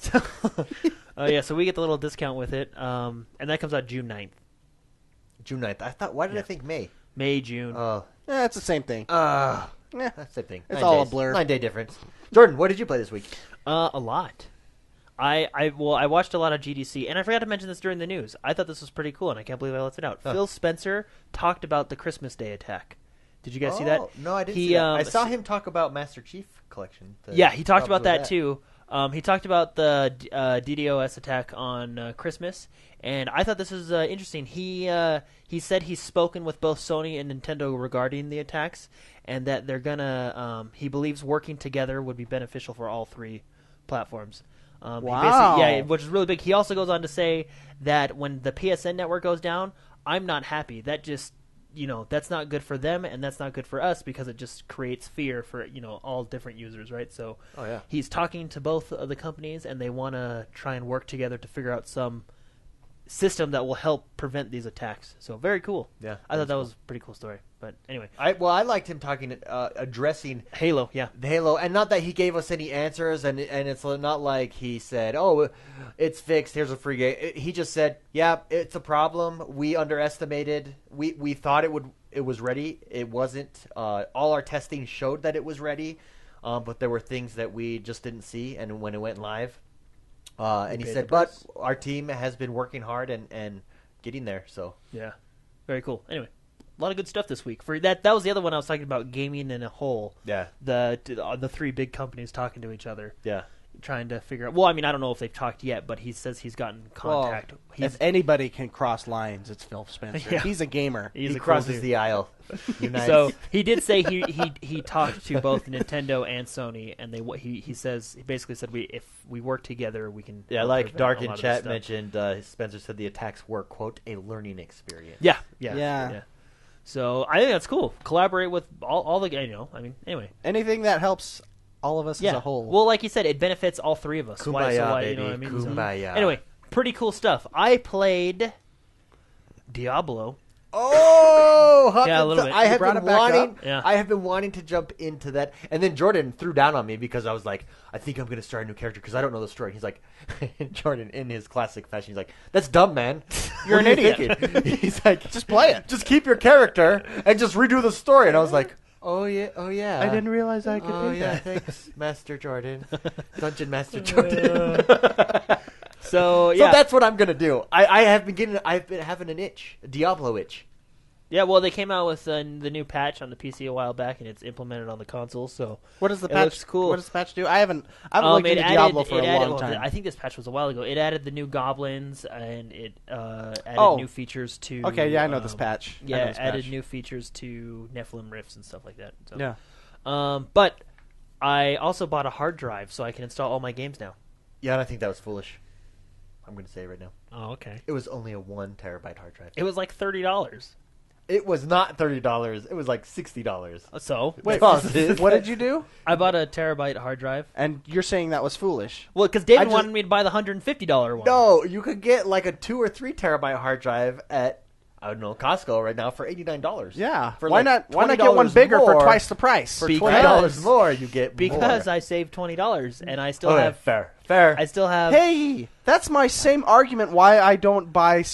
Yeah, so we get the little discount with it, and that comes out June 9th. June 9th. Why did I think May? May, June. Yeah, it's the same thing. Yeah, Yeah. that's the same thing. It's 9 all a days. blur. 9-day difference. Jordan, what did you play this week? A lot. I watched a lot of GDC, and I forgot to mention this during the news. I thought this was pretty cool, and I can't believe I left it out. Huh. Phil Spencer talked about the Christmas Day attack. Did you guys see that? No, I didn't see that. I saw him talk about Master Chief Collection. Yeah, he talked about that too. He talked about the DDoS attack on Christmas, and I thought this was interesting. He said he's spoken with both Sony and Nintendo regarding the attacks, and that they're gonna. He believes working together would be beneficial for all three platforms. He Wow. yeah, which is really big. He also goes on to say that when the PSN network goes down, I'm not happy. That just, that's not good for them, and that's not good for us because it just creates fear for, all different users, right? So he's talking to both of the companies, and they want to try and work together to figure out some system that will help prevent these attacks. So very cool. Yeah, I thought that was a pretty cool story. But anyway, I liked him talking, addressing Halo, yeah. the Halo, and not that he gave us any answers, and it's not like he said, "Oh, it's fixed. Here's a free game." He just said, "Yeah, it's a problem. We underestimated. We thought it was ready. It wasn't. All our testing showed that it was ready, but there were things that we just didn't see. And when it went live, and he said, but our team has been working hard and getting there. So yeah, very cool. Anyway." A lot of good stuff this week. For that was the other one I was talking about, gaming in a whole. Yeah. The three big companies talking to each other. Yeah. Trying to figure out. Well, I mean, I don't know if they've talked yet, but he says he's gotten contact. Well, if anybody can cross lines, it's Phil Spencer. Yeah. He's a gamer. He crosses the aisle. Unites. So he did say he talked to both Nintendo and Sony, and he basically said if we work together, we can. Yeah, like prevent Dark a in lot of chat this mentioned, Spencer said the attacks were, quote, a learning experience. stuff. Yeah. So I think that's cool. Collaborate with all the anyway. Anything that helps all of us as a whole. Well, like you said, it benefits all three of us. Kumbaya, baby. You know what I mean? So- Kumbaya. anyway, pretty cool stuff. I played Diablo. Oh, Yeah, a little bit. I You have brought been it back wanting. up? Yeah. I have been wanting to jump into that, and then Jordan threw down on me because I was like, "I think I'm going to start a new character because I don't know the story." He's like, Jordan, in his classic fashion, he's like, "That's dumb, man. You're What an are you idiot." thinking?" He's like, Just play it. Just keep your character and just redo the story." And I was like, "Oh yeah, oh yeah." I didn't realize I could Oh do yeah, that. thanks, Master Jordan, Dungeon Master Jordan. So yeah, So that's what I'm gonna do. I've been having an itch, a Diablo itch. yeah. Well, they came out with the new patch on the PC a while back, and it's implemented on the console. So What does the It patch? looks cool. What does the patch do? I haven't looked into Diablo for a long time. I think this patch was a while ago. It added the new goblins, and it added Oh. new features to. Okay, yeah, I know this patch. I know Yeah, this added patch. new features to Nephilim Rifts and stuff like that. So. Yeah. But I also bought a hard drive so I can install all my games now. Yeah, and I think that was foolish. I'm gonna say it right now. Oh, okay. It was only a 1 terabyte hard drive. It was like $30. It was not $30. It was like $60. So Wait, Oh, what did you do? I bought a terabyte hard drive. And you're saying that was foolish? Well, because David I just- wanted me to buy the $150 one. No, you could get like a 2 or 3 terabyte hard drive at, I don't know, Costco right now for $89. Yeah. For why like not get one $20 bigger for more. twice the price? For Because- $20 more, you get because more. I saved $20 and I still Okay, have fair. I still have Hey, that's my same argument why I don't buy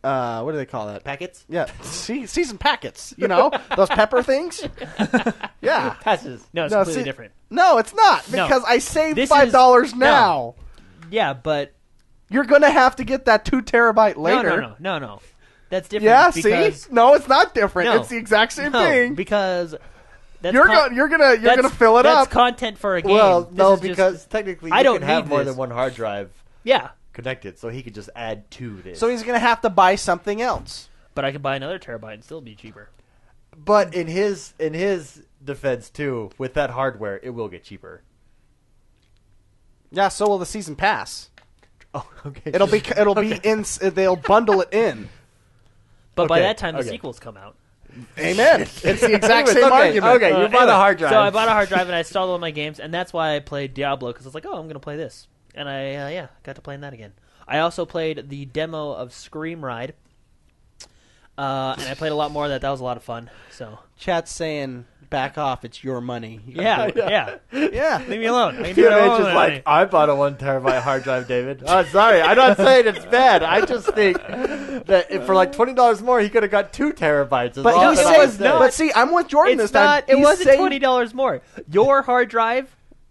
what do they call that? packets. Yeah, season packets. You know, those pepper things? Yeah. Passes. No, it's No, completely see- different. No, it's not No. because I saved This $5 is- now. Yeah, but You're going to have to get that 2 terabyte later. no. That's different. Yeah, because, see? No, it's not different. No. It's the exact same no, thing. because that's You're con- gonna fill it that's up. content for a game. Well, This no, is just- because technically I you don't can have need more this. than one hard drive yeah, connected, so he could just add to this. So he's going to have to buy something else. but I could buy another terabyte and still be cheaper. But in his defense too, with that hardware, it will get cheaper. Yeah, so will the season pass. Oh, okay. It'll be in. They'll bundle it in. But by Okay, that time, the okay. sequels come out. Amen. It's the exact Anyways, same okay, argument. Okay, you bought Anyway, a hard drive. So I bought a hard drive and I installed all my games, and that's why I played Diablo, because I was like, oh, I'm going to play this. And I got to playing that again. I also played the demo of Scream Ride, and I played a lot more of that. That was a lot of fun. So Chat's saying, back off, it's your money. yeah. Yeah. Leave me alone. I can do what I TMH want is with like, money. I bought a 1 terabyte hard drive, David. Oh, sorry, I'm not saying it's bad. I just think that if for like $20 more, he could have got 2 terabytes. is But all he that it was I'm not. saying. But see, I'm with Jordan It's this time. not. It He's wasn't saying- $20 more. Your hard drive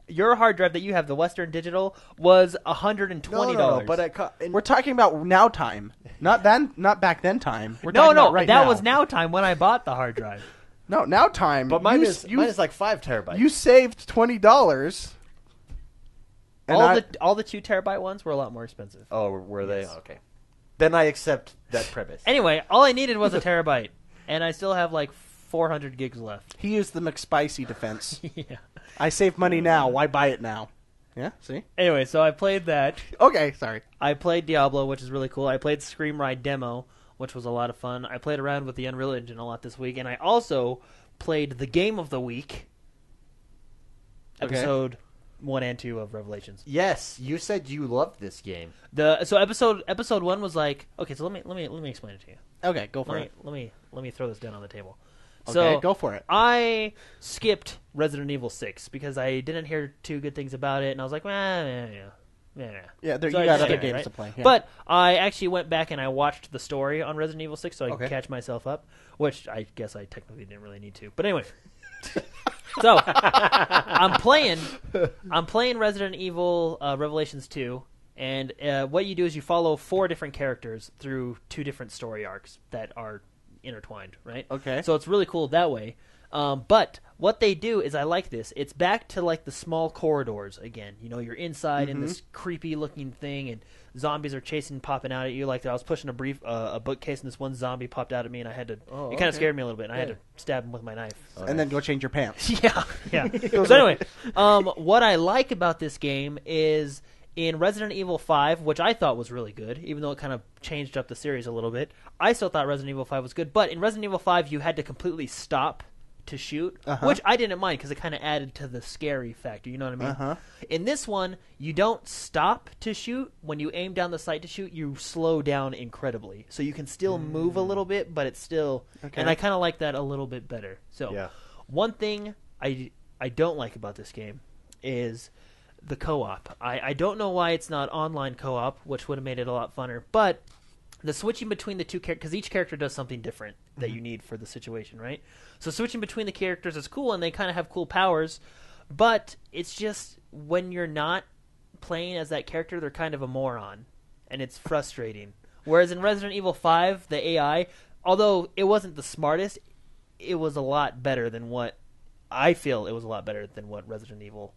that you have, the Western Digital, was $120. No, but We're talking about now time, not back then time. We're no, talking about right that now. was now time when I bought the hard drive. No, now time. But mine you, is like 5 terabytes. You saved $20. All the 2 terabyte ones were a lot more expensive. Oh, were they? Yes. Okay. Then I accept that premise. Anyway, all I needed was a terabyte, and I still have like 400 gigs left. He used the McSpicy defense. Yeah. I save money now. Why buy it now? Yeah, see? Anyway, so I played that. Okay, sorry. I played Diablo, which is really cool. I played Scream Ride Demo, which was a lot of fun. I played around with the Unreal Engine a lot this week, and I also played the Game of the Week, Okay. episode 1 and 2 of Revelations. Yes, you said you loved this game. So episode 1 was like, okay, so let me explain it to you. Okay, go for it. Let me throw this down on the table. Okay, So go for it. I skipped Resident Evil 6 because I didn't hear too good things about it, and I was like, yeah. Yeah, there, So you I got just other skipped it, games right? to play. Yeah. But I actually went back and I watched the story on Resident Evil 6 so I could Okay. catch myself up, which I guess I technically didn't really need to. But anyway. So, I'm playing Resident Evil Revelations 2, and what you do is you follow 4 different characters through 2 different story arcs that are intertwined, right? Okay. So it's really cool that way. But what they do is I like this. It's back to like the small corridors again. You know, you're inside in this creepy looking thing, and zombies are chasing, popping out at you. Like I was pushing a bookcase, and this one zombie popped out at me, and I had to. It kind okay. of scared me a little bit, and I had to stab him with my knife. and then go change your pants. Yeah. So anyway, what I like about this game is in Resident Evil 5, which I thought was really good, even though it kind of changed up the series a little bit. I still thought Resident Evil 5 was good, but in Resident Evil 5, you had to completely stop to shoot, which I didn't mind because it kind of added to the scary factor. You know what I mean? In this one, you don't stop to shoot. When you aim down the sight to shoot, you slow down incredibly, so you can still move a little bit, but it's still. Okay. And I kind of like that a little bit better. So, Yeah. one thing I don't like about this game is the co-op. I don't know why it's not online co-op, which would have made it a lot funner, but the switching between the two characters, because each character does something different that you need for the situation, right? So switching between the characters is cool, and they kind of have cool powers, but it's just when you're not playing as that character, they're kind of a moron, and it's frustrating. Whereas in Resident Evil 5, the AI, although it wasn't the smartest, it was a lot better than what I feel it was a lot better than what Resident Evil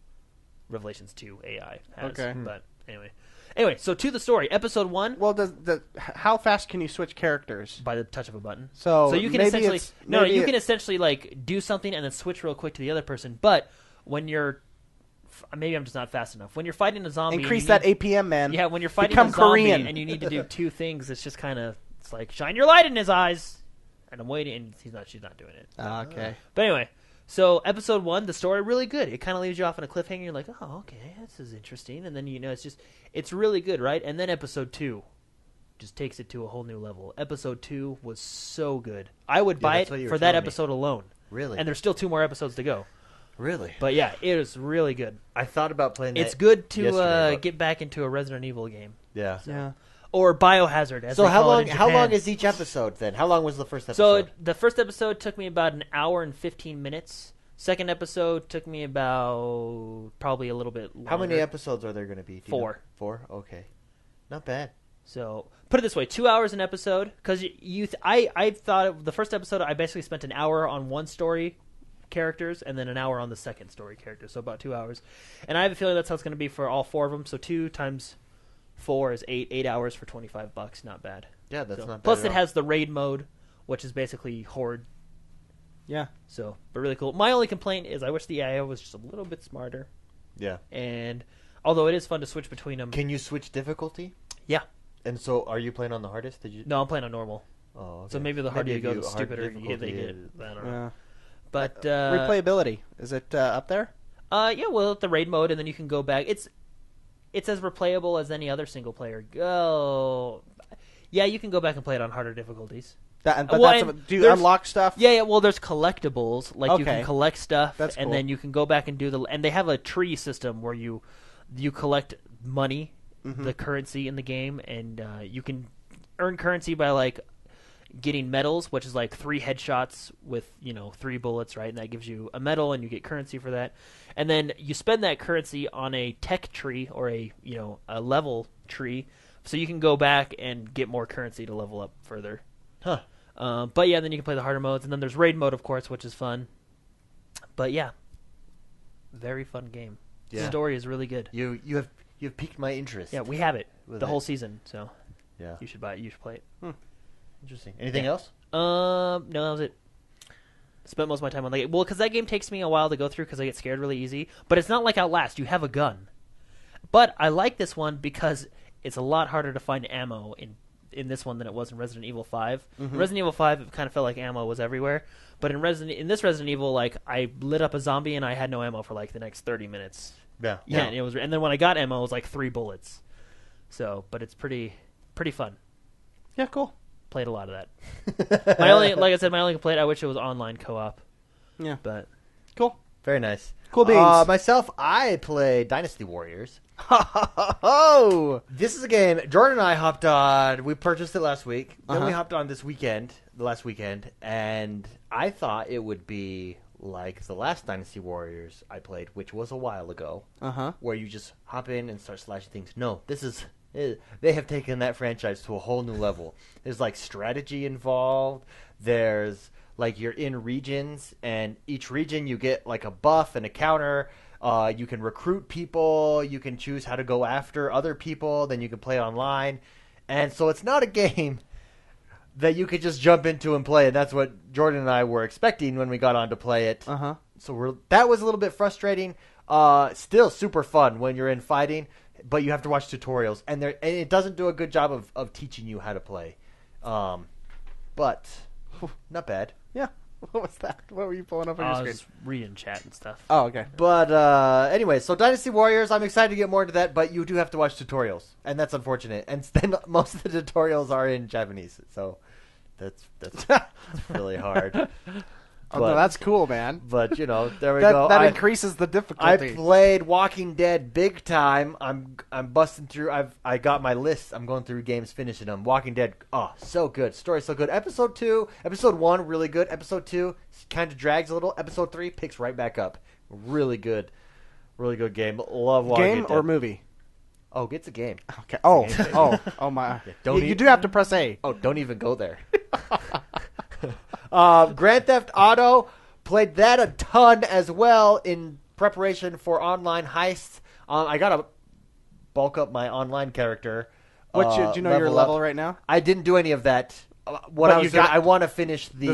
Revelations 2 AI has. Okay. But anyway, so to the story, episode 1 Well, how fast can you switch characters? by the touch of a button. So you can maybe essentially it's- no, maybe you it- can essentially like do something and then switch real quick to the other person. But when you're maybe I'm just not fast enough. When you're fighting a zombie, and Increase you that need- APM, man. Yeah, when you're fighting Become a zombie Korean. and you need to do 2 things, it's just kind of it's like shine your light in his eyes. And I'm waiting, and she's not doing it. Okay. But anyway, so episode 1, the story really good. It kind of leaves you off on a cliffhanger. You're like, oh, okay, this is interesting. And then it's really good, right? And then episode 2 just takes it to a whole new level. Episode 2 was so good. I would buy it that's what you for were that telling me. episode alone. Really? And there's still 2 more episodes to go. Really? But yeah, it is really good. I thought about playing that It's good to yesterday, but- get back into a Resident Evil game. Yeah. Yeah. Or Biohazard, as So they how call it long? in How Japan. long is each episode then? How long was the first So episode? the first episode took me about an hour and 15 minutes. Second episode took me about probably a little bit longer. How many episodes are there going to be? Do you know? 4. 4? Okay. Not bad. So put it this way: 2 hours an episode. Because I thought of the first episode, I basically spent an hour on one story characters and then an hour on the second story characters. So about 2 hours. And I have a feeling that's how it's going to be for all 4 of them. So 2 times 4 is 8. 8 hours for $25. Not bad. Yeah, that's So- not bad. Plus, at it all. has the raid mode, which is basically horde. Yeah. So, but really cool. My only complaint is I wish the AI was just a little bit smarter. Yeah. And although it is fun to switch between them, Can you switch difficulty? yeah. And so, are you playing on the hardest? Did you? No, I'm playing on normal. Oh, okay. So maybe the harder you if go, the hard stupider difficulty they get. is- I don't know. Yeah. But Replayability, is it up there? yeah, well, the raid mode, and then you can go back. It's as replayable as any other single player. Go. Yeah, you can go back and play it on harder difficulties. But Well, that's and do you there's- unlock stuff? Yeah. Well, there's collectibles. Like you Okay. can collect stuff, That's and cool. then you can go back and do the. And they have a tree system where you collect money, Mm-hmm. the currency in the game, and you can earn currency by like getting medals, which is like 3 headshots with 3 bullets, right? And that gives you a medal, and you get currency for that. And then you spend that currency on a tech tree or a level tree, so you can go back and get more currency to level up further. Huh. But yeah, then you can play the harder modes, and then there's raid mode, of course, which is fun. But yeah, very fun game. The Yeah. story is really good. You have piqued my interest. Yeah, we have it With the it. whole season, so Yeah. you should buy it. You should play it. Interesting. Anything Yeah. else? No, that was it. Spent most of my time on that game. Well, because that game takes me a while to go through because I get scared really easy. But it's not like Outlast. You have a gun. But I like this one because it's a lot harder to find ammo in this one than it was in Resident Evil 5. Mm-hmm. Resident Evil 5, it kind of felt like ammo was everywhere. But in this Resident Evil, like, I lit up a zombie and I had no ammo for like the next 30 minutes. Yeah. And then when I got ammo, it was like 3 bullets. So, but it's pretty fun. Yeah, cool. Played a lot of that. My only complaint, I wish it was online co-op. Yeah. But Cool. Very nice. Cool beans. Myself, I play Dynasty Warriors. Oh! This is a game Jordan and I hopped on. We purchased it last week. Then we Uh-huh. hopped on this weekend, the last weekend, and I thought it would be like the last Dynasty Warriors I played, which was a while ago, Uh-huh. where you just hop in and start slashing things. No, they have taken that franchise to a whole new level. There's like strategy involved. There's like you're in regions, and each region you get like a buff and a counter. You can recruit people. You can choose how to go after other people. Then you can play online. And so it's not a game that you could just jump into and play. And that's what Jordan and I were expecting when we got on to play it. Uh-huh. So that was a little bit frustrating. Still super fun when you're in fighting, but you have to watch tutorials. And it doesn't do a good job of teaching you how to play. But not bad. Yeah. What was that? What were you pulling up on I your screen? was reading chat and stuff. Oh, okay. But anyway, so Dynasty Warriors, I'm excited to get more into that, but you do have to watch tutorials, and that's unfortunate. And then most of the tutorials are in Japanese, so that's really hard. Oh, no, that's cool, man. But you know, there we That go. that increases the I difficulty. played Walking Dead big time. I'm busting through. I got my list. I'm going through games, finishing them. Walking Dead, oh, so good. Story so good. Episode 1, really good. Episode 2 kind of drags a little. Episode 3 picks right back up. Really good game. Love Walking Game Dead. or movie? Oh, it's a game. Okay. It's a game. Oh my. don't You do have to press A. Oh, don't even go there. Grand Theft Auto, played that a ton as well in preparation for online heists. I got to bulk up my online character. Do you know your level right now? I didn't do any of that. I want to finish the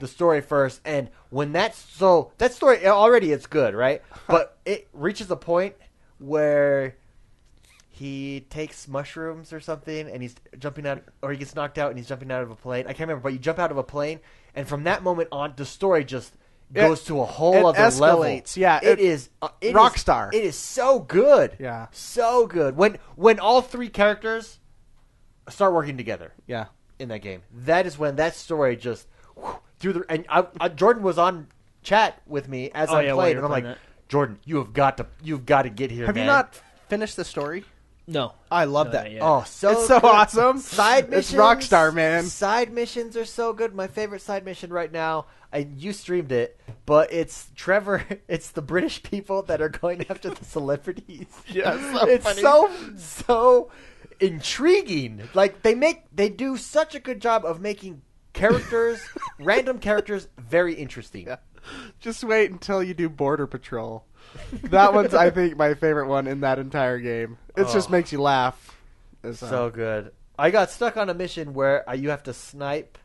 story first. And when that story already it's good, right? But it reaches a point where he takes mushrooms or something, and he's jumping out, or he gets knocked out, and he's jumping out of a plane. I can't remember, but you jump out of a plane, and from that moment on, the story just goes to a whole other level. Yeah, it is Rockstar. It is so good. Yeah, so good. When all 3 characters start working together. Yeah, in that game, that is when that story just through the. And Jordan was on chat with me as I played, and I'm like, Jordan, you've got to get here. Have you not finished the story? No. I love that. Oh, it's so good. Awesome. Side missions. It's Rockstar, man. Side missions are so good. My favorite side mission right now, you streamed it, but it's Trevor. It's the British people that are going after the celebrities. Yeah, it's funny. so intriguing. Like they do such a good job of making characters, random characters, very interesting. Yeah. Just wait until you do Border Patrol. That one's, I think, my favorite one in that entire game. It just makes you laugh. So good. I got stuck on a mission where you have to snipe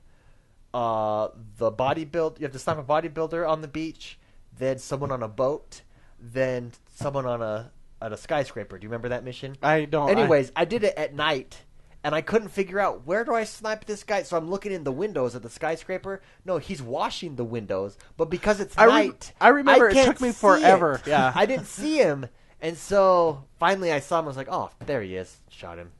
the bodybuilder. You have to snipe a bodybuilder on the beach, then someone on a boat, then someone on a skyscraper. Do you remember that mission? I don't. Anyways, I did it at night. And I couldn't figure out, where do I snipe this guy? So I'm looking in the windows of the skyscraper. No, he's washing the windows. But because it's night, I remember it can't took me see forever. it. Yeah. I didn't see him. And so finally I saw him. I was like, oh, there he is. Shot him.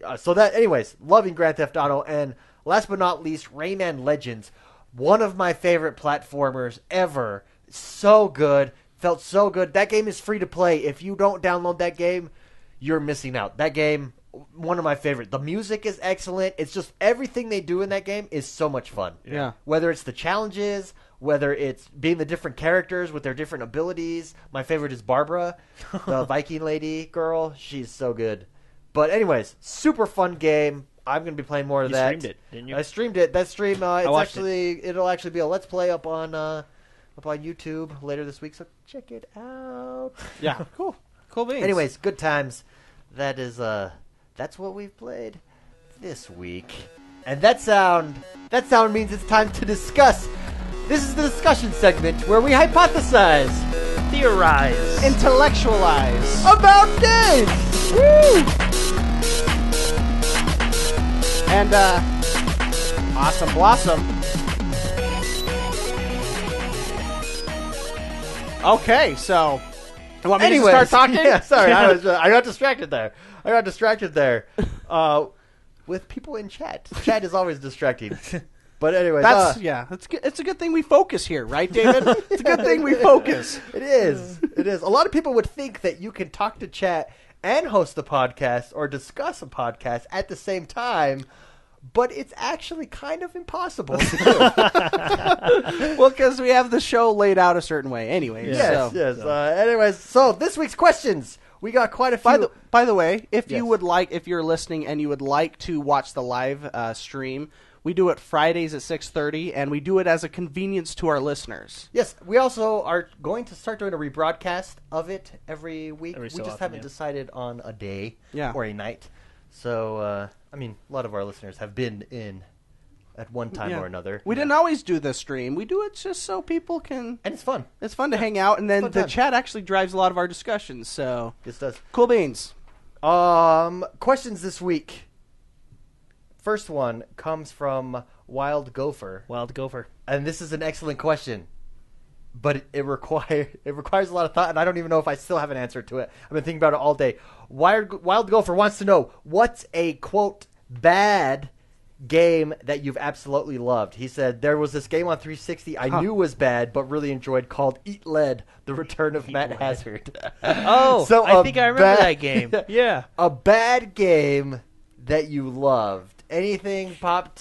Anyways, loving Grand Theft Auto. And last but not least, Rayman Legends. One of my favorite platformers ever. So good. Felt so good. That game is free to play. If you don't download that game, you're missing out. That game... one of my favorite. The music is excellent. It's just everything they do in that game is so much fun. Yeah. Whether it's the challenges, whether it's being the different characters with their different abilities. My favorite is Barbara, the Viking lady girl. She's so good. But anyways, super fun game. I'm going to be playing more of that. You streamed it, didn't you? I streamed it. That stream, it'll actually be a Let's Play up on YouTube later this week. So check it out. Yeah. Cool beans. Anyways, good times. That is that's what we've played this week. And that sound means it's time to discuss This is the discussion segment where we hypothesize Theorize. Intellectualize. about games. Woo! And, Awesome Blossom. Okay, so... You want me Anyways, to start talking? Yeah, sorry, I got distracted there. With people in chat. Chat is always distracting. But anyways, It's good. It's a good thing we focus here, right, David? It's a good thing we focus. It is. It is. A lot of people would think that you can talk to chat and host a podcast or discuss a podcast at the same time, but it's actually kind of impossible to do. Well, because we have the show laid out a certain way, anyway. Yes. Anyways, so this week's questions. We got quite a few. By the way, if Yes. you would like, if you're listening and you would like to watch the live stream, we do it Fridays at 6:30, and we do it as a convenience to our listeners. Yes, we also are going to start doing a rebroadcast of it every week. Every so we just often, haven't yeah. decided on a day Yeah. or a night. So, I mean, a lot of our listeners have been in at one time Yeah. or another. We didn't always do the stream. We do it just so people can. And it's fun. It's fun to hang out, and then Fun the time. chat actually drives a lot of our discussions. So This does. cool beans. Questions this week. First one comes from Wild Gopher. Wild Gopher. And this is an excellent question. But it requires a lot of thought, and I don't even know if I still have an answer to it. I've been thinking about it all day. Wild Gopher wants to know, what's a, quote, bad game that you've absolutely loved? He said, there was this game on 360 I knew was bad, but really enjoyed, called Eat Lead, The Return of Matt Hazard. Oh, So I a think I remember bad- that game. Yeah. A bad game that you loved. Anything pop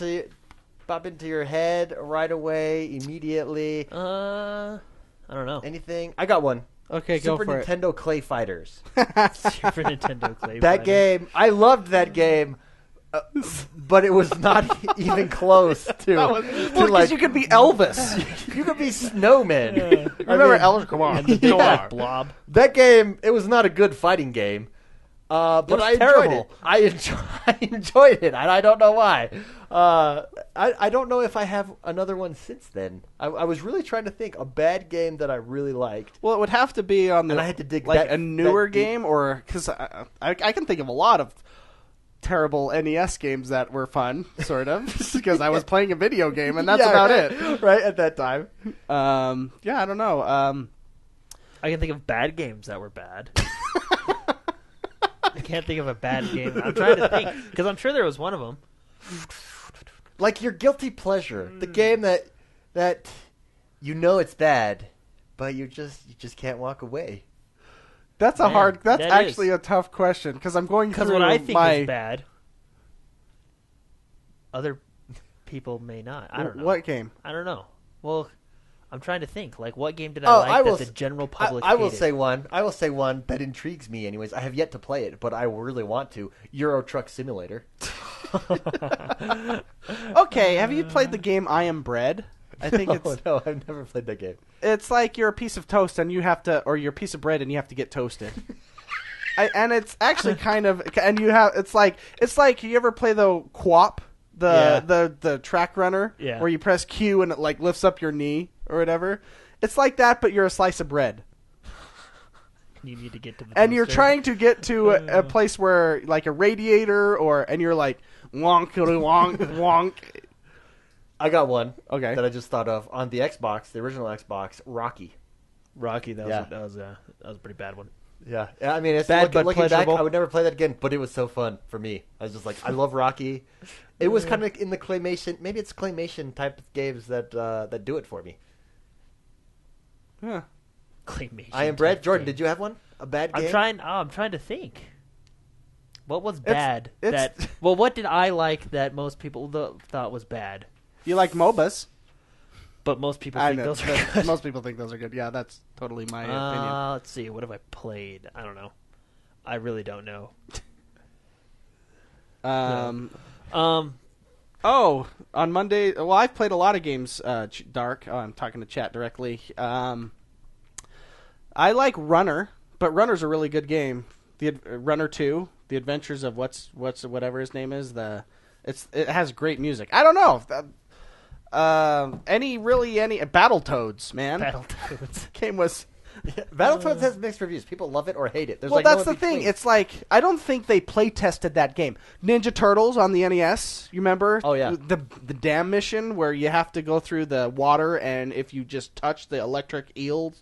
into your head right away, immediately? I don't know. Anything? I got one. Okay, Super go for Nintendo Clay Fighters. Super Nintendo Clay That Fighter. game, I loved that game, but it was not even close to. Well, to because you could be Elvis. you could be Snowman. Remember Elvis? Come on. And the big black blob. That game, it was not a good fighting game. But was I enjoyed terrible. it. I enjoyed it, and I don't know why. I don't know if I have another one since then. I was really trying to think a bad game that I really liked. Well, it would have to be on the. And I had to dig like that- a newer that deep. game, or because I can think of a lot of terrible NES games that were fun, sort of, because I was playing a video game, and that's Yeah, about right, it. right at that time. Yeah, I don't know. I can think of bad games that were bad. I can't think of a bad game. I'm trying to think because I'm sure there was one of them. Like your guilty pleasure, the game that you know it's bad, but you just can't walk away. That's a Man, hard. That's that actually is. a tough question because I'm going Because through what I think my is bad, other people may not. I don't know. What game? I don't know. Well, I'm trying to think. Like, what game did Oh, I I like will that the s- general public I will hated? say one. I will say one that intrigues me. Anyways, I have yet to play it, but I really want to. Euro Truck Simulator. Okay, have you played the game I Am Bread? I think No, I've never played that game. it's like you're a piece of toast and you have to, or you're a piece of bread and you have to get toasted. And it's actually kind of, and you have, it's like you ever play the QWOP, the track runner, Yeah. where you press Q and it like lifts up your knee or whatever. It's like that, but you're a slice of bread. You need to get to the And you're toaster. trying to get to a place where, like, a radiator, and you're like, wonk, wonk, wonk. I got one. Okay. That I just thought of on the Xbox, the original Xbox, Rocky. Rocky. That was, Yeah. that was a pretty bad one. Yeah, I mean, it's Bad but looking back, pleasurable. I would never play that again, but it was so fun for me. I was just like, I love Rocky. It was kind of in the claymation, maybe it's claymation type of games that do it for me. Yeah. Claymation. I Am Bread. type Jordan, game. did you have one? A bad game? I'm trying to think. What was bad? it's- Well, what did I like that most people thought was bad? You like MOBAs. But most people I think know. those are good. Most people think those are good. Yeah, that's totally my opinion. Let's see. What have I played? I don't know. I really don't know. Oh, on Monday. Well, I've played a lot of games. Dark. Oh, I'm talking to chat directly. I like Runner, but Runner's a really good game. The Runner 2, The Adventures of whatever his name is. It has great music. I don't know. Any Battletoads, man. Battletoads. Game was. Battletoads has mixed reviews. People love it or hate it. There's Well, like no that's the in thing. between. It's like I don't think they play tested that game. Ninja Turtles on the NES. You remember? Oh, yeah. The dam mission where you have to go through the water, and if you just touch the electric eels,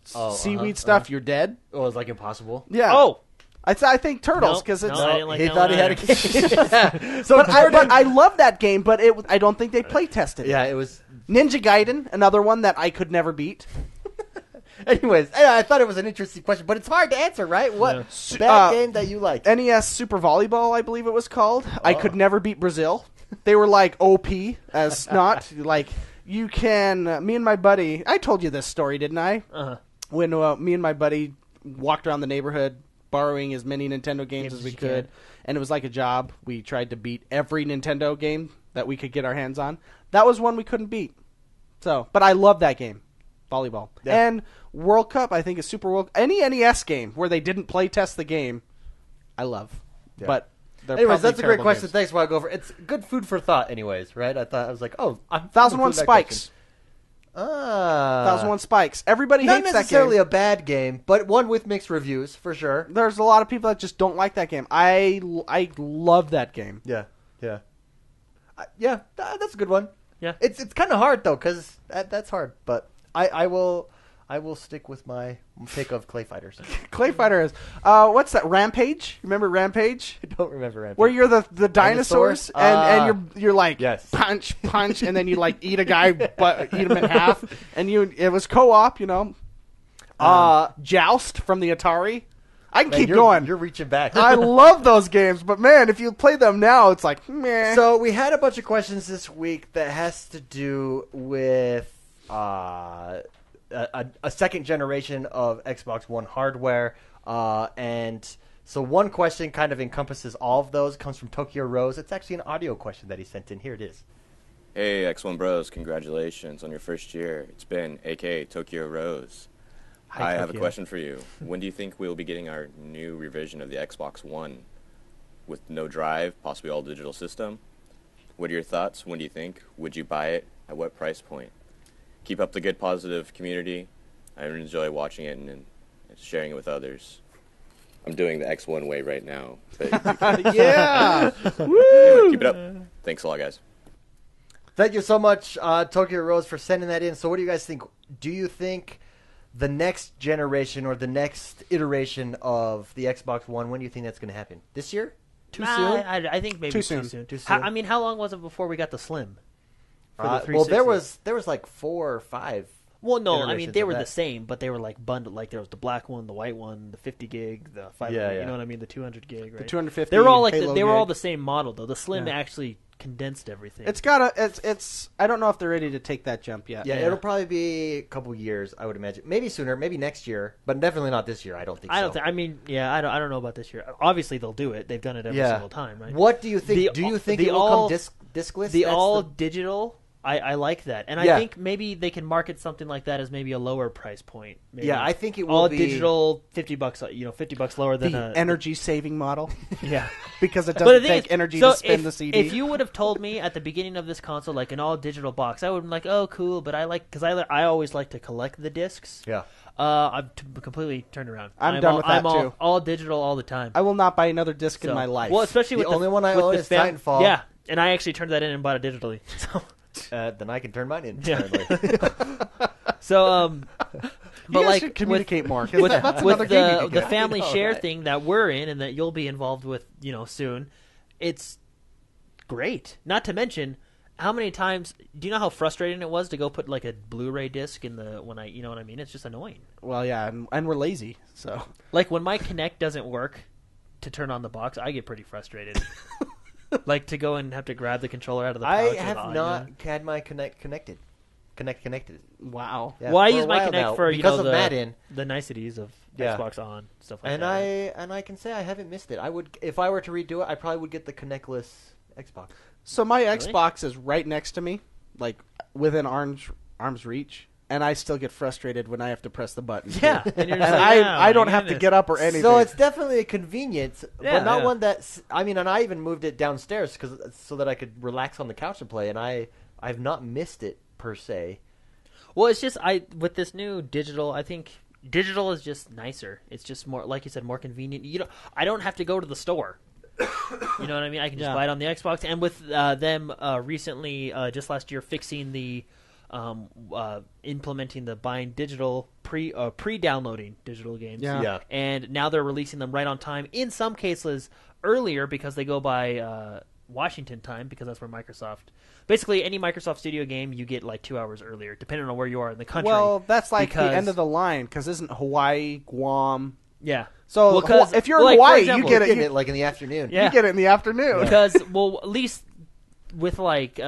seaweed stuff, you're dead. Oh, it's like impossible. Yeah. Oh, I think Turtles Nope, because it's. no, I didn't like he that thought one he had a either. game. But I love that game, but I don't think they play tested. Yeah, it was. Ninja Gaiden, another one that I could never beat. Anyways, I thought it was an interesting question, but it's hard to answer, right? What bad game that you like? NES Super Volleyball, I believe it was called. I could never beat Brazil. They were like OP as not like you can. Me and my buddy. I told you this story, didn't I? Uh-huh. When me and my buddy walked around the neighborhood borrowing as many Nintendo games as we could, and it was like a job. We tried to beat every Nintendo game that we could get our hands on. That was one we couldn't beat. So, but I love that game, volleyball. Yeah. And World Cup, I think, is Super World. Any NES game where they didn't play test the game, I love. Yeah. But they're Anyways, probably that's a great terrible question. games. Thanks, Wild Gopher. It's good food for thought, anyways, right? I was like, oh, I'm 1001 that Spikes. question. 1001 Spikes. Everybody Not hates that necessarily game. a bad game, but one with mixed reviews for sure. There's a lot of people that just don't like that game. I love that game. Yeah, yeah, that's a good one. Yeah. it's kind of hard though, because that's hard. But I will stick with my pick of Clay Fighters. Clay Fighter is what's that? Rampage? Remember Rampage? I don't remember Rampage. Where you're the dinosaurs and you're like Yes. punch and then you like eat a guy but eat him in half and it was co-op, you know. Joust from the Atari. I can keep going. You're reaching back. I love those games, but man, if you play them now, it's like meh. So we had a bunch of questions this week that has to do with a second generation of Xbox One hardware, and so one question kind of encompasses all of those. It comes from Tokyo Rose. It's actually an audio question that he sent in. Here it is. Hey, X1 Bros, congratulations on your first year. It's been aka Tokyo Rose. Hi, I have a Tokyo. question for you. When do you think we'll be getting our new revision of the Xbox One with no drive, possibly all digital system? What are your thoughts? When do you think? Would you buy it? At what price point? Keep up the good, positive community. I enjoy watching it and sharing it with others. I'm doing the X1 way right now. But Yeah. anyway, keep it up. Thanks a lot, guys. Thank you so much, Tokyo Rose, for sending that in. So what do you guys think? Do you think the next generation or the next iteration of the Xbox One, when do you think that's going to happen? This year? Too soon? I think maybe Too too soon. soon. Too soon. I mean, how long was it before we got the Slim? For the Well, 360? there was like 4 or 5. Well, no, I mean iterations they of were that. the same, but they were like bundled. Like there was the black one, the white one, the 50 gig, the 500. Yeah, You yeah. know what I mean? The 200 gig, right? The 250. They were all like Halo they were all gig. the same model though. The Slim Yeah. actually condensed everything. It's got it's I don't know if they're ready to take that jump yet. Yeah, Yeah. it'll probably be a couple years, I would imagine. Maybe sooner, maybe next year, but definitely not this year. I don't think I so. don't think. I mean, yeah, I don't know about this year. Obviously, they'll do it. They've done it every Yeah. single time, right? What do you think? Do you think it will come discless? The That's all digital. I like that, and Yeah. I think maybe they can market something like that as maybe a lower price point. Maybe. Yeah, I think it will all be digital, $50. $50 lower than The energy saving model Yeah. because it But the doesn't thing take is, energy so to spin if, the CD. If you would have told me at the beginning of this console, like an all digital box, I would have been like, oh, cool. But because I always like to collect the discs. Yeah. I've completely turned around. I'm done with that, I'm too. all digital all the time. I will not buy another disc in So- my life. Well, especially The with only one I with own the is Titanfall. Yeah, and I actually turned that in and bought it digitally. So, Then I can turn mine in. Yeah. apparently. so you but guys like should communicate more. 'cause with, that's with another game you could the get. family know, share right? thing that we're in and that you'll be involved with, soon, it's great. Not to mention how many times. Do you know how frustrating it was to go put like a Blu-ray disc in you know what I mean? It's just annoying. Well, yeah, and we're lazy, so Like when my Kinect doesn't work to turn on the box, I get pretty frustrated. Like to go and have to grab the controller out of the pouch. I with have audio. not had my Connect connected. wow. Yeah, Well, I for use a my while Kinect now for because of Madden, the niceties of Yeah. Xbox On stuff like and that. I can say I haven't missed it. I would, if I were to redo it, I probably would get the Connectless Xbox. So my Xbox is right next to me, like within arm's reach, and I still get frustrated when I have to press the button. Yeah, and you're just And like, "Oh, I don't my have to goodness." get up or anything. So it's definitely a convenience, Yeah, but not yeah. one that's. I mean, and I even moved it downstairs so that I could relax on the couch and play. And I I've not missed it per se. Well, it's just with this new digital, I think digital is just nicer. It's just more, like you said, more convenient. I don't have to go to the store. You know what I mean? I can just buy it on the Xbox. And with them recently, just last year, fixing the implementing the buying digital pre-downloading digital games. Yeah. And now they're releasing them right on time. In some cases, earlier because they go by Washington time, because that's where Microsoft. Basically, any Microsoft Studio game you get like 2 hours earlier, depending on where you are in the country. Well, that's like the end of the line, because isn't Hawaii, Guam? Yeah. So if you're in like, Hawaii, example, you get Getting it. it like in the afternoon. Yeah. You get it in the afternoon. Because, well, at least with like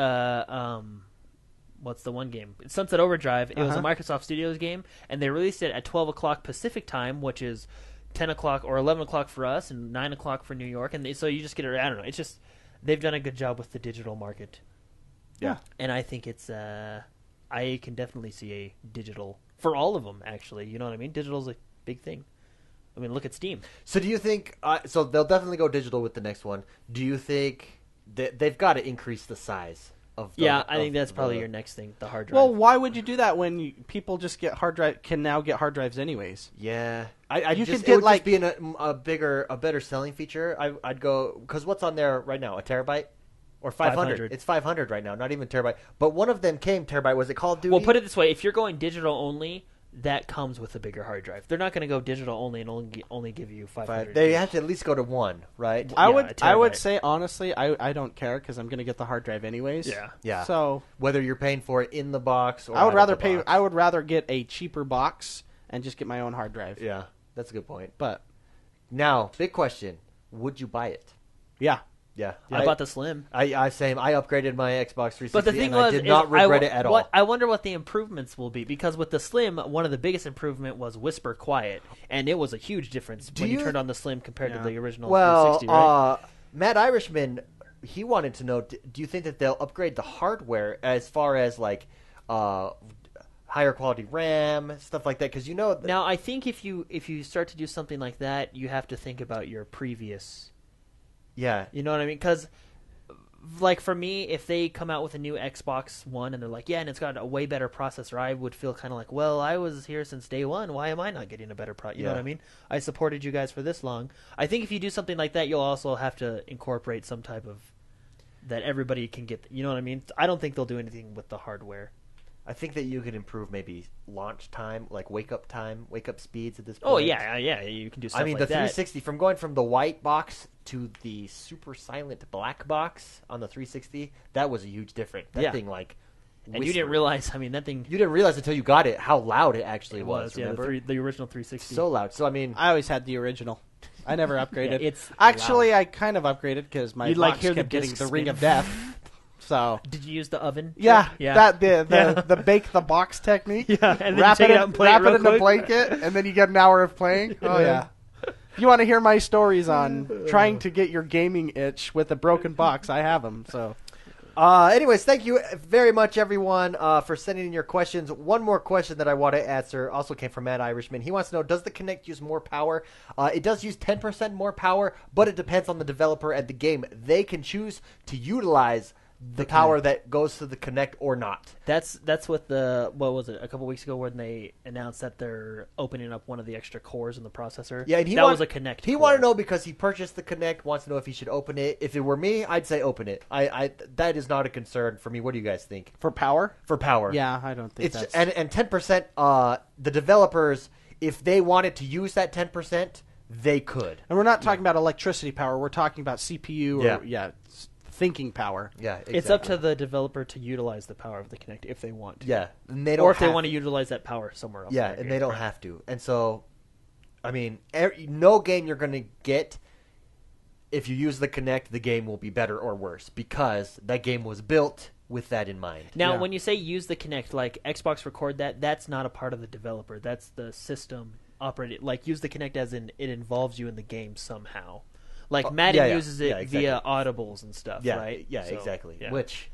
what's the one game? Sunset Overdrive. It was a Microsoft Studios game, and they released it at 12 o'clock Pacific time, which is 10 o'clock or 11 o'clock for us, and 9 o'clock for New York. And so you just get it. I don't know. It's just they've done a good job with the digital market. Yeah. And I think it's I can definitely see a digital for all of them. Actually, you know what I mean? Digital's a big thing. I mean, look at Steam. So do you think? So they'll definitely go digital with the next one. Do you think they've got to increase the size of? I think that's probably your next thing. The hard drive. Well, why would you do that when people just get can now get hard drives anyways? Yeah, You just could get, it would like- just be a better selling feature. I'd go because what's on there right now? A terabyte or 500? 500. It's 500 right now, not even terabyte. But one of them came terabyte. Was it Call of Duty? Well, put it this way: if you're going digital only, that comes with a bigger hard drive. They're not going to go digital only and only give you 500. They have to at least go to one, right? I Yeah, would a I would terabyte. say honestly, I don't care because I'm going to get the hard drive anyways. Yeah. Yeah. So Whether you're paying for it in the box or I would out of rather the pay. box. I would rather get a cheaper box and just get my own hard drive. Yeah, that's a good point. But Now, big question: would you buy it? yeah, Yeah, I bought the Slim. I upgraded my Xbox 360, But the thing and was, I did not regret it at all. I wonder what the improvements will be, because with the Slim, one of the biggest improvement was Whisper Quiet, and it was a huge difference when you you- turned on the Slim compared to Yeah. the original Well, 360. Right? Matt Irishman, he wanted to know: do you think that they'll upgrade the hardware as far as like higher quality RAM, stuff like that? Because Now, I think if you start to do something like that, you have to think about your previous. yeah, You know what I mean? Because, like, for me, if they come out with a new Xbox One and they're like, yeah, and it's got a way better processor, I would feel kind of like, well, I was here since day one. Why am I not getting a better You know Yeah. what I mean? I supported you guys for this long. I think if you do something like that, you'll also have to incorporate some type of that everybody can get. You know what I mean? I don't think they'll do anything with the hardware. I think that you could improve maybe launch time, like wake up speeds at this point. Oh yeah, you can do stuff I mean, like the that. 360 from going from the white box to the super silent black box on the 360, that was a huge difference. That Yeah. thing like, And you didn't whispered. realize. I mean, that thing You didn't realize until you got it how loud it actually it was. yeah, Remember, the original 360. so loud. So I mean, I always had the original. I never upgraded. Yeah, it's Actually, I kind of upgraded because my You'd, box like, hear the kept getting disc the ring spin. of death. So Did you use the oven? yeah, yeah. that the bake the box technique. Yeah, and then wrap take it it out and play it wrap real it in a quick. blanket, and then you get an hour of playing. Oh yeah. If you want to hear my stories on trying to get your gaming itch with a broken box, I have them. So anyways, thank you very much, everyone, for sending in your questions. One more question that I want to answer also came from Matt Irishman. He wants to know, does the Kinect use more power? It does use 10% more power, but it depends on the developer and the game. They can choose to utilize the power that goes to the Kinect or not. That's what what was it, a couple weeks ago when they announced that they're opening up one of the extra cores in the processor. Yeah, and that was a Kinect. He core. wanted to know because he purchased the Kinect, wants to know if he should open it. If it were me, I'd say open it. I that is not a concern for me. What do you guys think? for power, For power. yeah, I don't think It's that's and 10%. The developers, if they wanted to use that 10%, they could. And we're not talking about electricity power. We're talking about CPU or thinking power. Yeah, exactly. It's up to the developer to utilize the power of the Kinect if they want to. yeah, and they don't Or if they have- want to utilize that power somewhere else. Yeah, in their and they game. don't have to. And so, I mean, no game you're going to get if you use the Kinect, the game will be better or worse because that game was built with that in mind. Now, Yeah. when you say use the Kinect, like Xbox Record that's not a part of the developer. That's the system operated. Like, use the Kinect as in it involves you in the game somehow. Like, Madden yeah. uses it Yeah, exactly. via audibles and stuff, Yeah, right? yeah, So, exactly. yeah. Which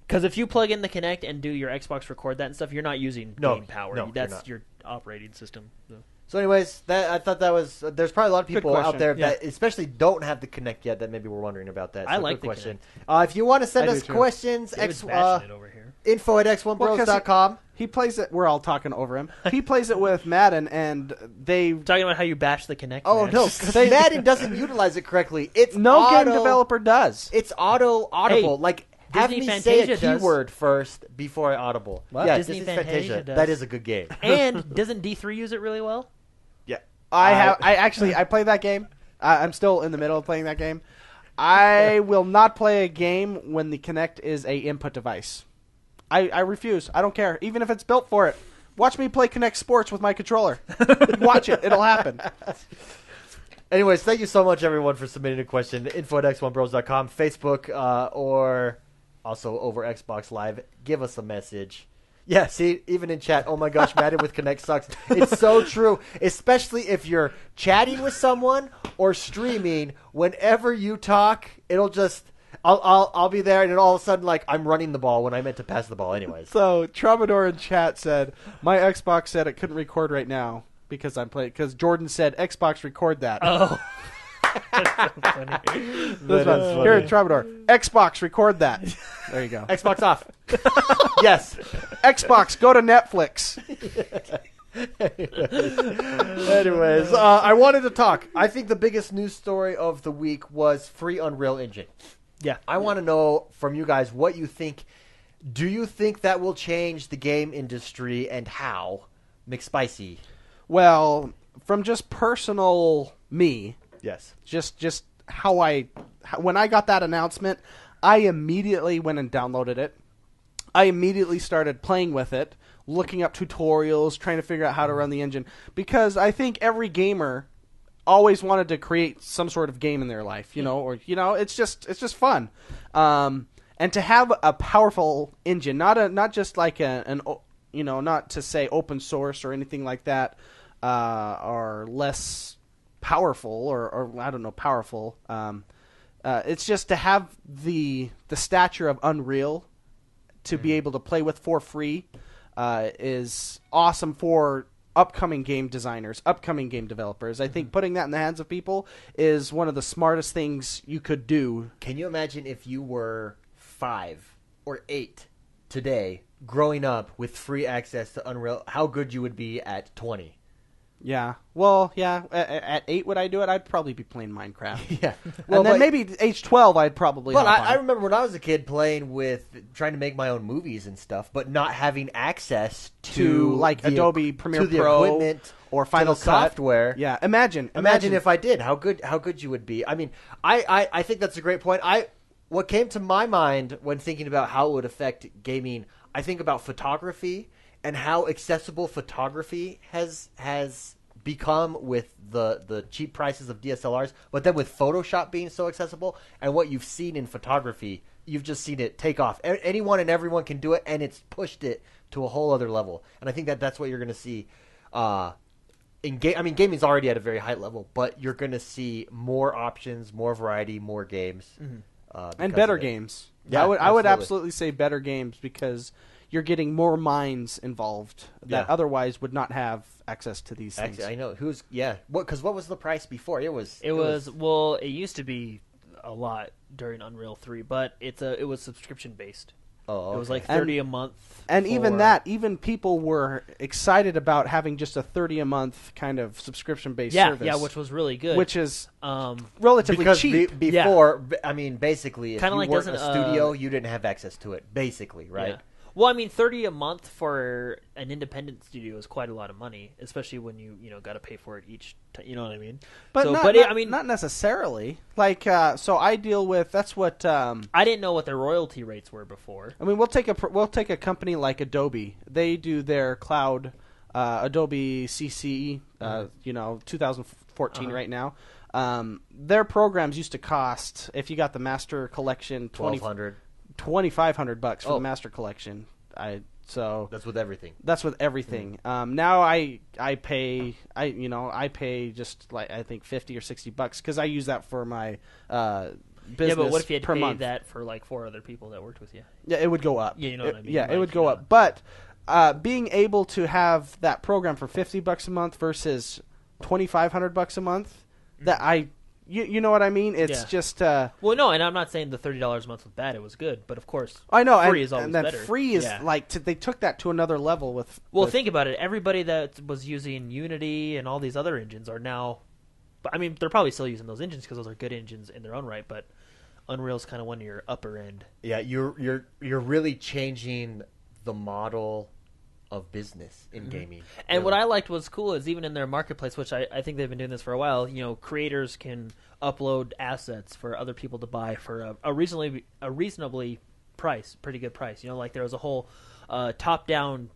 Because if you plug in the Kinect and do your Xbox Record that and stuff, you're not using No, game power. no, you're That's not. your operating system. So. So, anyways, I thought that was. There's probably a lot of people out question. there Yeah. that especially don't have the Kinect yet that maybe were wondering about that. So I like good the question. If you want to send I do us too. questions, David's bashing it over here. info at Well, 'cause x1bros.com. He plays it. We're all talking over him. He plays it with Madden, and they Talking about how you bash the Kinect. Oh man. no, 'cause Madden doesn't utilize it correctly. It's no auto, game developer does. It's audible. Hey, Like have Disney me say a Fantasia does. keyword first before I audible. What? Yeah, Disney Fantasia does. That is a good game. And doesn't D3 use it really well? Yeah, I play that game. I'm still in the middle of playing that game. I will not play a game when the Kinect is a input device. I refuse. I don't care. Even if it's built for it. Watch me play Kinect Sports with my controller. Watch it. It'll happen. Anyways, thank you so much, everyone, for submitting a question. Info at x1bros.com, Facebook, or also over Xbox Live. Give us a message. Yeah, see, even in chat, oh my gosh, Madden with Kinect sucks. It's so true, especially if you're chatting with someone or streaming. Whenever you talk, it'll just, I'll be there, and then all of a sudden, like, I'm running the ball when I meant to pass the ball anyways. So Troubadour in chat said, my Xbox said it couldn't record right now because I'm playing. Because Jordan said, Xbox record that. Oh. That's so funny. This one. is Here, funny. Troubadour. Xbox record that. There you go. Xbox off. Yes. Xbox, go to Netflix. Anyways, I wanted to talk. I think the biggest news story of the week was free Unreal Engine. Yeah. I want to know from you guys what you think. Do you think that will change the game industry and how? McSpicy. Well, from just personal me, Yes. just when I got that announcement, I immediately went and downloaded it. I immediately started playing with it, looking up tutorials, trying to figure out how to run the engine, because I think every gamer always wanted to create some sort of game in their life, it's just fun. And to have a powerful engine, not just like not to say open source or anything like that, or less powerful or I don't know, powerful. It's just to have the stature of Unreal to be able to play with for free is awesome for upcoming game designers, upcoming game developers. I think putting that in the hands of people is one of the smartest things you could do. Can you imagine if you were 5 or 8 today, growing up with free access to Unreal, how good you would be at 20? Yeah. Well, yeah. At 8, would I do it? I'd probably be playing Minecraft. Yeah. And then maybe age 12, I'd probably. But hop on. I remember when I was a kid playing with trying to make my own movies and stuff, but not having access to like the- Adobe Premiere to the Pro equipment or to Final the Cut software. Yeah. Imagine Imagine if I did. How good you would be. I mean, I think that's a great point. What came to my mind when thinking about how it would affect gaming, I think about photography and how accessible photography has become with the cheap prices of DSLRs, but then with Photoshop being so accessible and what you've seen in photography, you've just seen it take off. Anyone and everyone can do it, and it's pushed it to a whole other level. And I think that's what you're going to see in game. I mean, gaming's already at a very high level, but you're going to see more options, more variety, more games, and better of it. games. Yeah, I would absolutely. absolutely say better games because you're getting more minds involved that Yeah. otherwise would not have access to these things. Actually, I know what was the price before? It used to be a lot during Unreal 3, but it was subscription based. Oh, It was like And- 30 a month. And even for- that, even people were excited about having just a 30 a month kind of subscription based yeah, service. yeah, which was really good. which is um, relatively because cheap. before, I mean, basically, if Kinda you like weren't a doesn't, studio, you didn't have access to it. Basically, right? yeah. Well, I mean, 30 a month for an independent studio is quite a lot of money, especially when you got to pay for it each. You know what I mean? but so, not, but not, I mean, not necessarily. Like, so I deal with that's what. I didn't know what their royalty rates were before. I mean, we'll take a company like Adobe. They do their cloud, Adobe CC, 2014 right now. Their programs used to cost, if you got the Master Collection, $1,200. $2,500 for Oh. the Master Collection. So That's with everything. that's with everything. Now I pay just like I think $50 or $60 because I use that for my business. Yeah, but what if you had to per pay month. that for like 4 other people that worked with you? Yeah, it would go up. Yeah, you know what I mean? Yeah, it Like, would go up. But being able to have that program for $50 a month versus $2,500 a month, you know what I mean? It's just well, no, and I'm not saying the $30 a month was bad. It was good, but of course, I know free is always and then better. free is like they took that to another level with. Well, think about it. Everybody that was using Unity and all these other engines are now. I mean, they're probably still using those engines because those are good engines in their own right. But Unreal's kind of one of your upper end. Yeah, you're really changing the model of business in gaming. And what I liked was cool is even in their marketplace, which I think they've been doing this for a while. You know, creators can upload assets for other people to buy for a reasonably pretty good price. You know, like there was a whole top-down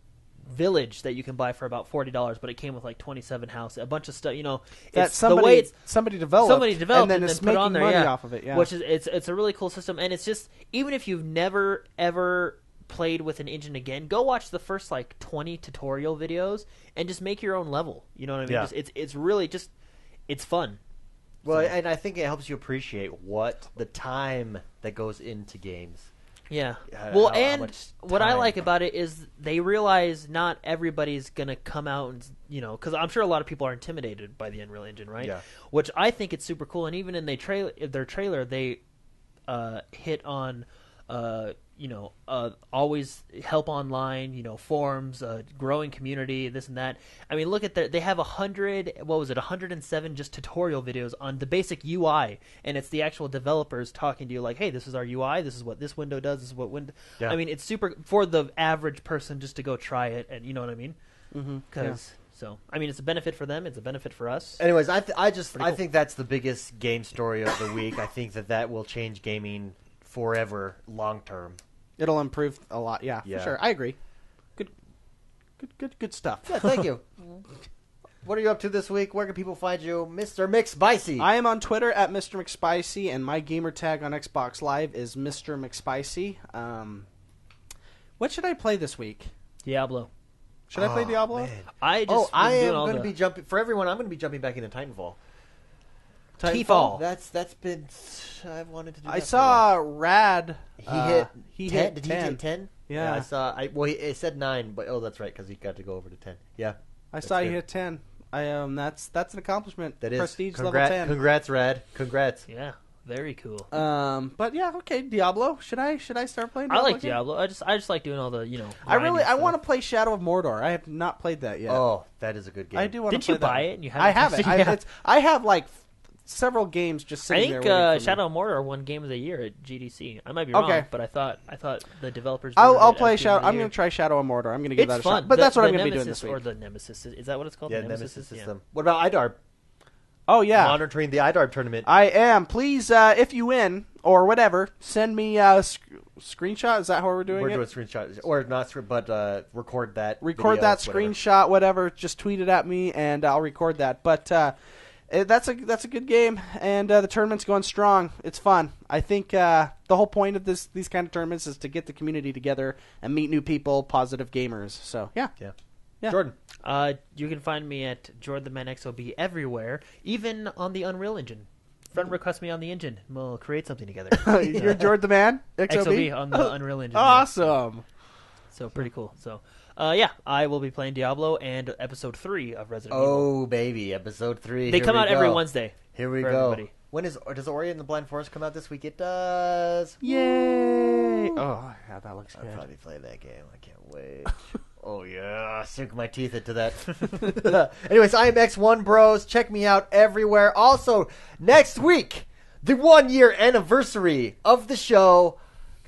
village that you can buy for about $40, but it came with like 27 houses, a bunch of stuff. You know, that somebody developed, and then it's put it making on there, money off of it. Yeah, which is it's a really cool system, and it's just even if you've never ever played with an engine again, go watch the first like 20 tutorial videos and just make your own level. You know what I mean? Yeah. It's really just it's fun. Well, and I think it helps you appreciate what the time that goes into games. Yeah. How and much what I time. like about it is they realize not everybody's gonna come out and because I'm sure a lot of people are intimidated by the Unreal Engine, right? Yeah. Which I think it's super cool, and even in their trailer, they hit on always help online, forums, growing community, this and that. I mean, look at they have 107 just tutorial videos on the basic UI, and it's the actual developers talking to you like, hey, this is our UI, this is what this window does, this is what window. Yeah. I mean, it's super for the average person just to go try it, and you know what I mean? So, I mean, it's a benefit for them, it's a benefit for us. Anyways, I cool. think that's the biggest game story of the week. I think that will change gaming forever, long term. it'll improve a lot. Yeah, Yeah. for sure. I agree. Good stuff. Yeah, thank you. What are you up to this week? Where can people find you, Mr. McSpicy? I am on Twitter at Mr. McSpicy, and my gamer tag on Xbox Live is Mr. McSpicy. What should I play this week? Diablo. Should I play Diablo? Man. I just I been am doing all going to the- be jumping for everyone. I'm going to be jumping back into Titanfall. Titanfall. That's been. I've wanted to do. I that saw Rad. For a while. He 10? hit Did 10. he hit 10? Yeah. I saw. It said 9, but that's right because he got to go over to 10. Yeah, I that's saw he good. hit 10. That's an accomplishment. That is Prestige level 10. Congrats, Rad. Congrats. Yeah, very cool. But yeah, okay, Diablo. Should I start playing? I Diablo like again? Diablo. I just like doing all the I want to play Shadow of Mordor. I have not played that yet. Oh, that is a good game. I do want to Didn't play you buy that. it and you haven't I have it. tested it? I have like several games just I sitting think there. waiting for me. Shadow of Mordor won Game of the Year at GDC. I might be wrong, Okay. but I thought the developers. I'll voted it play as Game Shadow. of the I'm Year. going to try Shadow of Mordor. I'm going to give It's that a fun, shot. But that's what the I'm going to be doing Nemesis this week. Or the Nemesis. Is that what it's called? Yeah, the Nemesis Yeah. system. What about IDARB? Oh yeah, Monitoring the IDARB tournament. I am. Please, if you win or whatever, send me a screenshot. Is that how we're doing We're it? doing screenshots, or not, but record that. Record video, that whatever. screenshot, whatever. Just tweet it at me, and I'll record that. But that's a good game, and the tournament's going strong. It's fun. I think the whole point of these kind of tournaments is to get the community together and meet new people, positive gamers. So yeah. Yeah. Jordan. You can find me at JordanManXOB everywhere, even on the Unreal Engine. Friend request me on the engine. We'll create something together. You're Jordan the Man. XOB on the Unreal Engine. yeah. Awesome. So pretty cool. So, I will be playing Diablo and Episode 3 of Resident Evil. Oh baby, episode 3. They Here come we out every go. Wednesday. Here we for go. everybody. When does Ori and the Blind Forest come out this week? It does. Yay! Oh, yeah, that looks I'll good. probably play that game. I can't wait. Oh yeah, sink my teeth into that. Anyways, I am X1 Bros. Check me out everywhere. Also, next week, the 1-year anniversary of the show.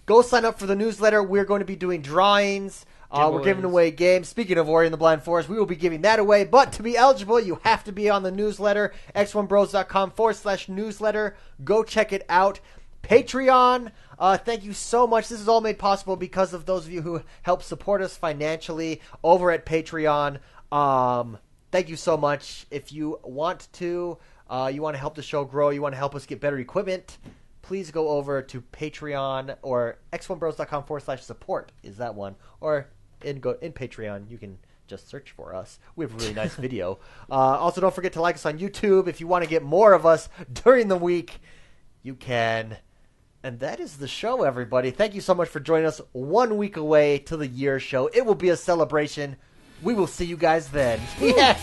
Go sign up for the newsletter. We're going to be doing drawings. We're giving Giveaways. away games. Speaking of Ori and the Blind Forest, we will be giving that away. But to be eligible, you have to be on the newsletter. x1bros.com/newsletter. Go check it out. Patreon. Thank you so much. This is all made possible because of those of you who help support us financially over at Patreon. Thank you so much. If you want to help the show grow, you want to help us get better equipment, please go over to Patreon or x1bros.com/support is that one. Or in Patreon, you can just search for us. We have a really nice video. Also, don't forget to like us on YouTube. If you want to get more of us during the week, you can And that is the show, everybody. Thank you so much for joining us 1 week away to the year show. It will be a celebration. We will see you guys then. Yes!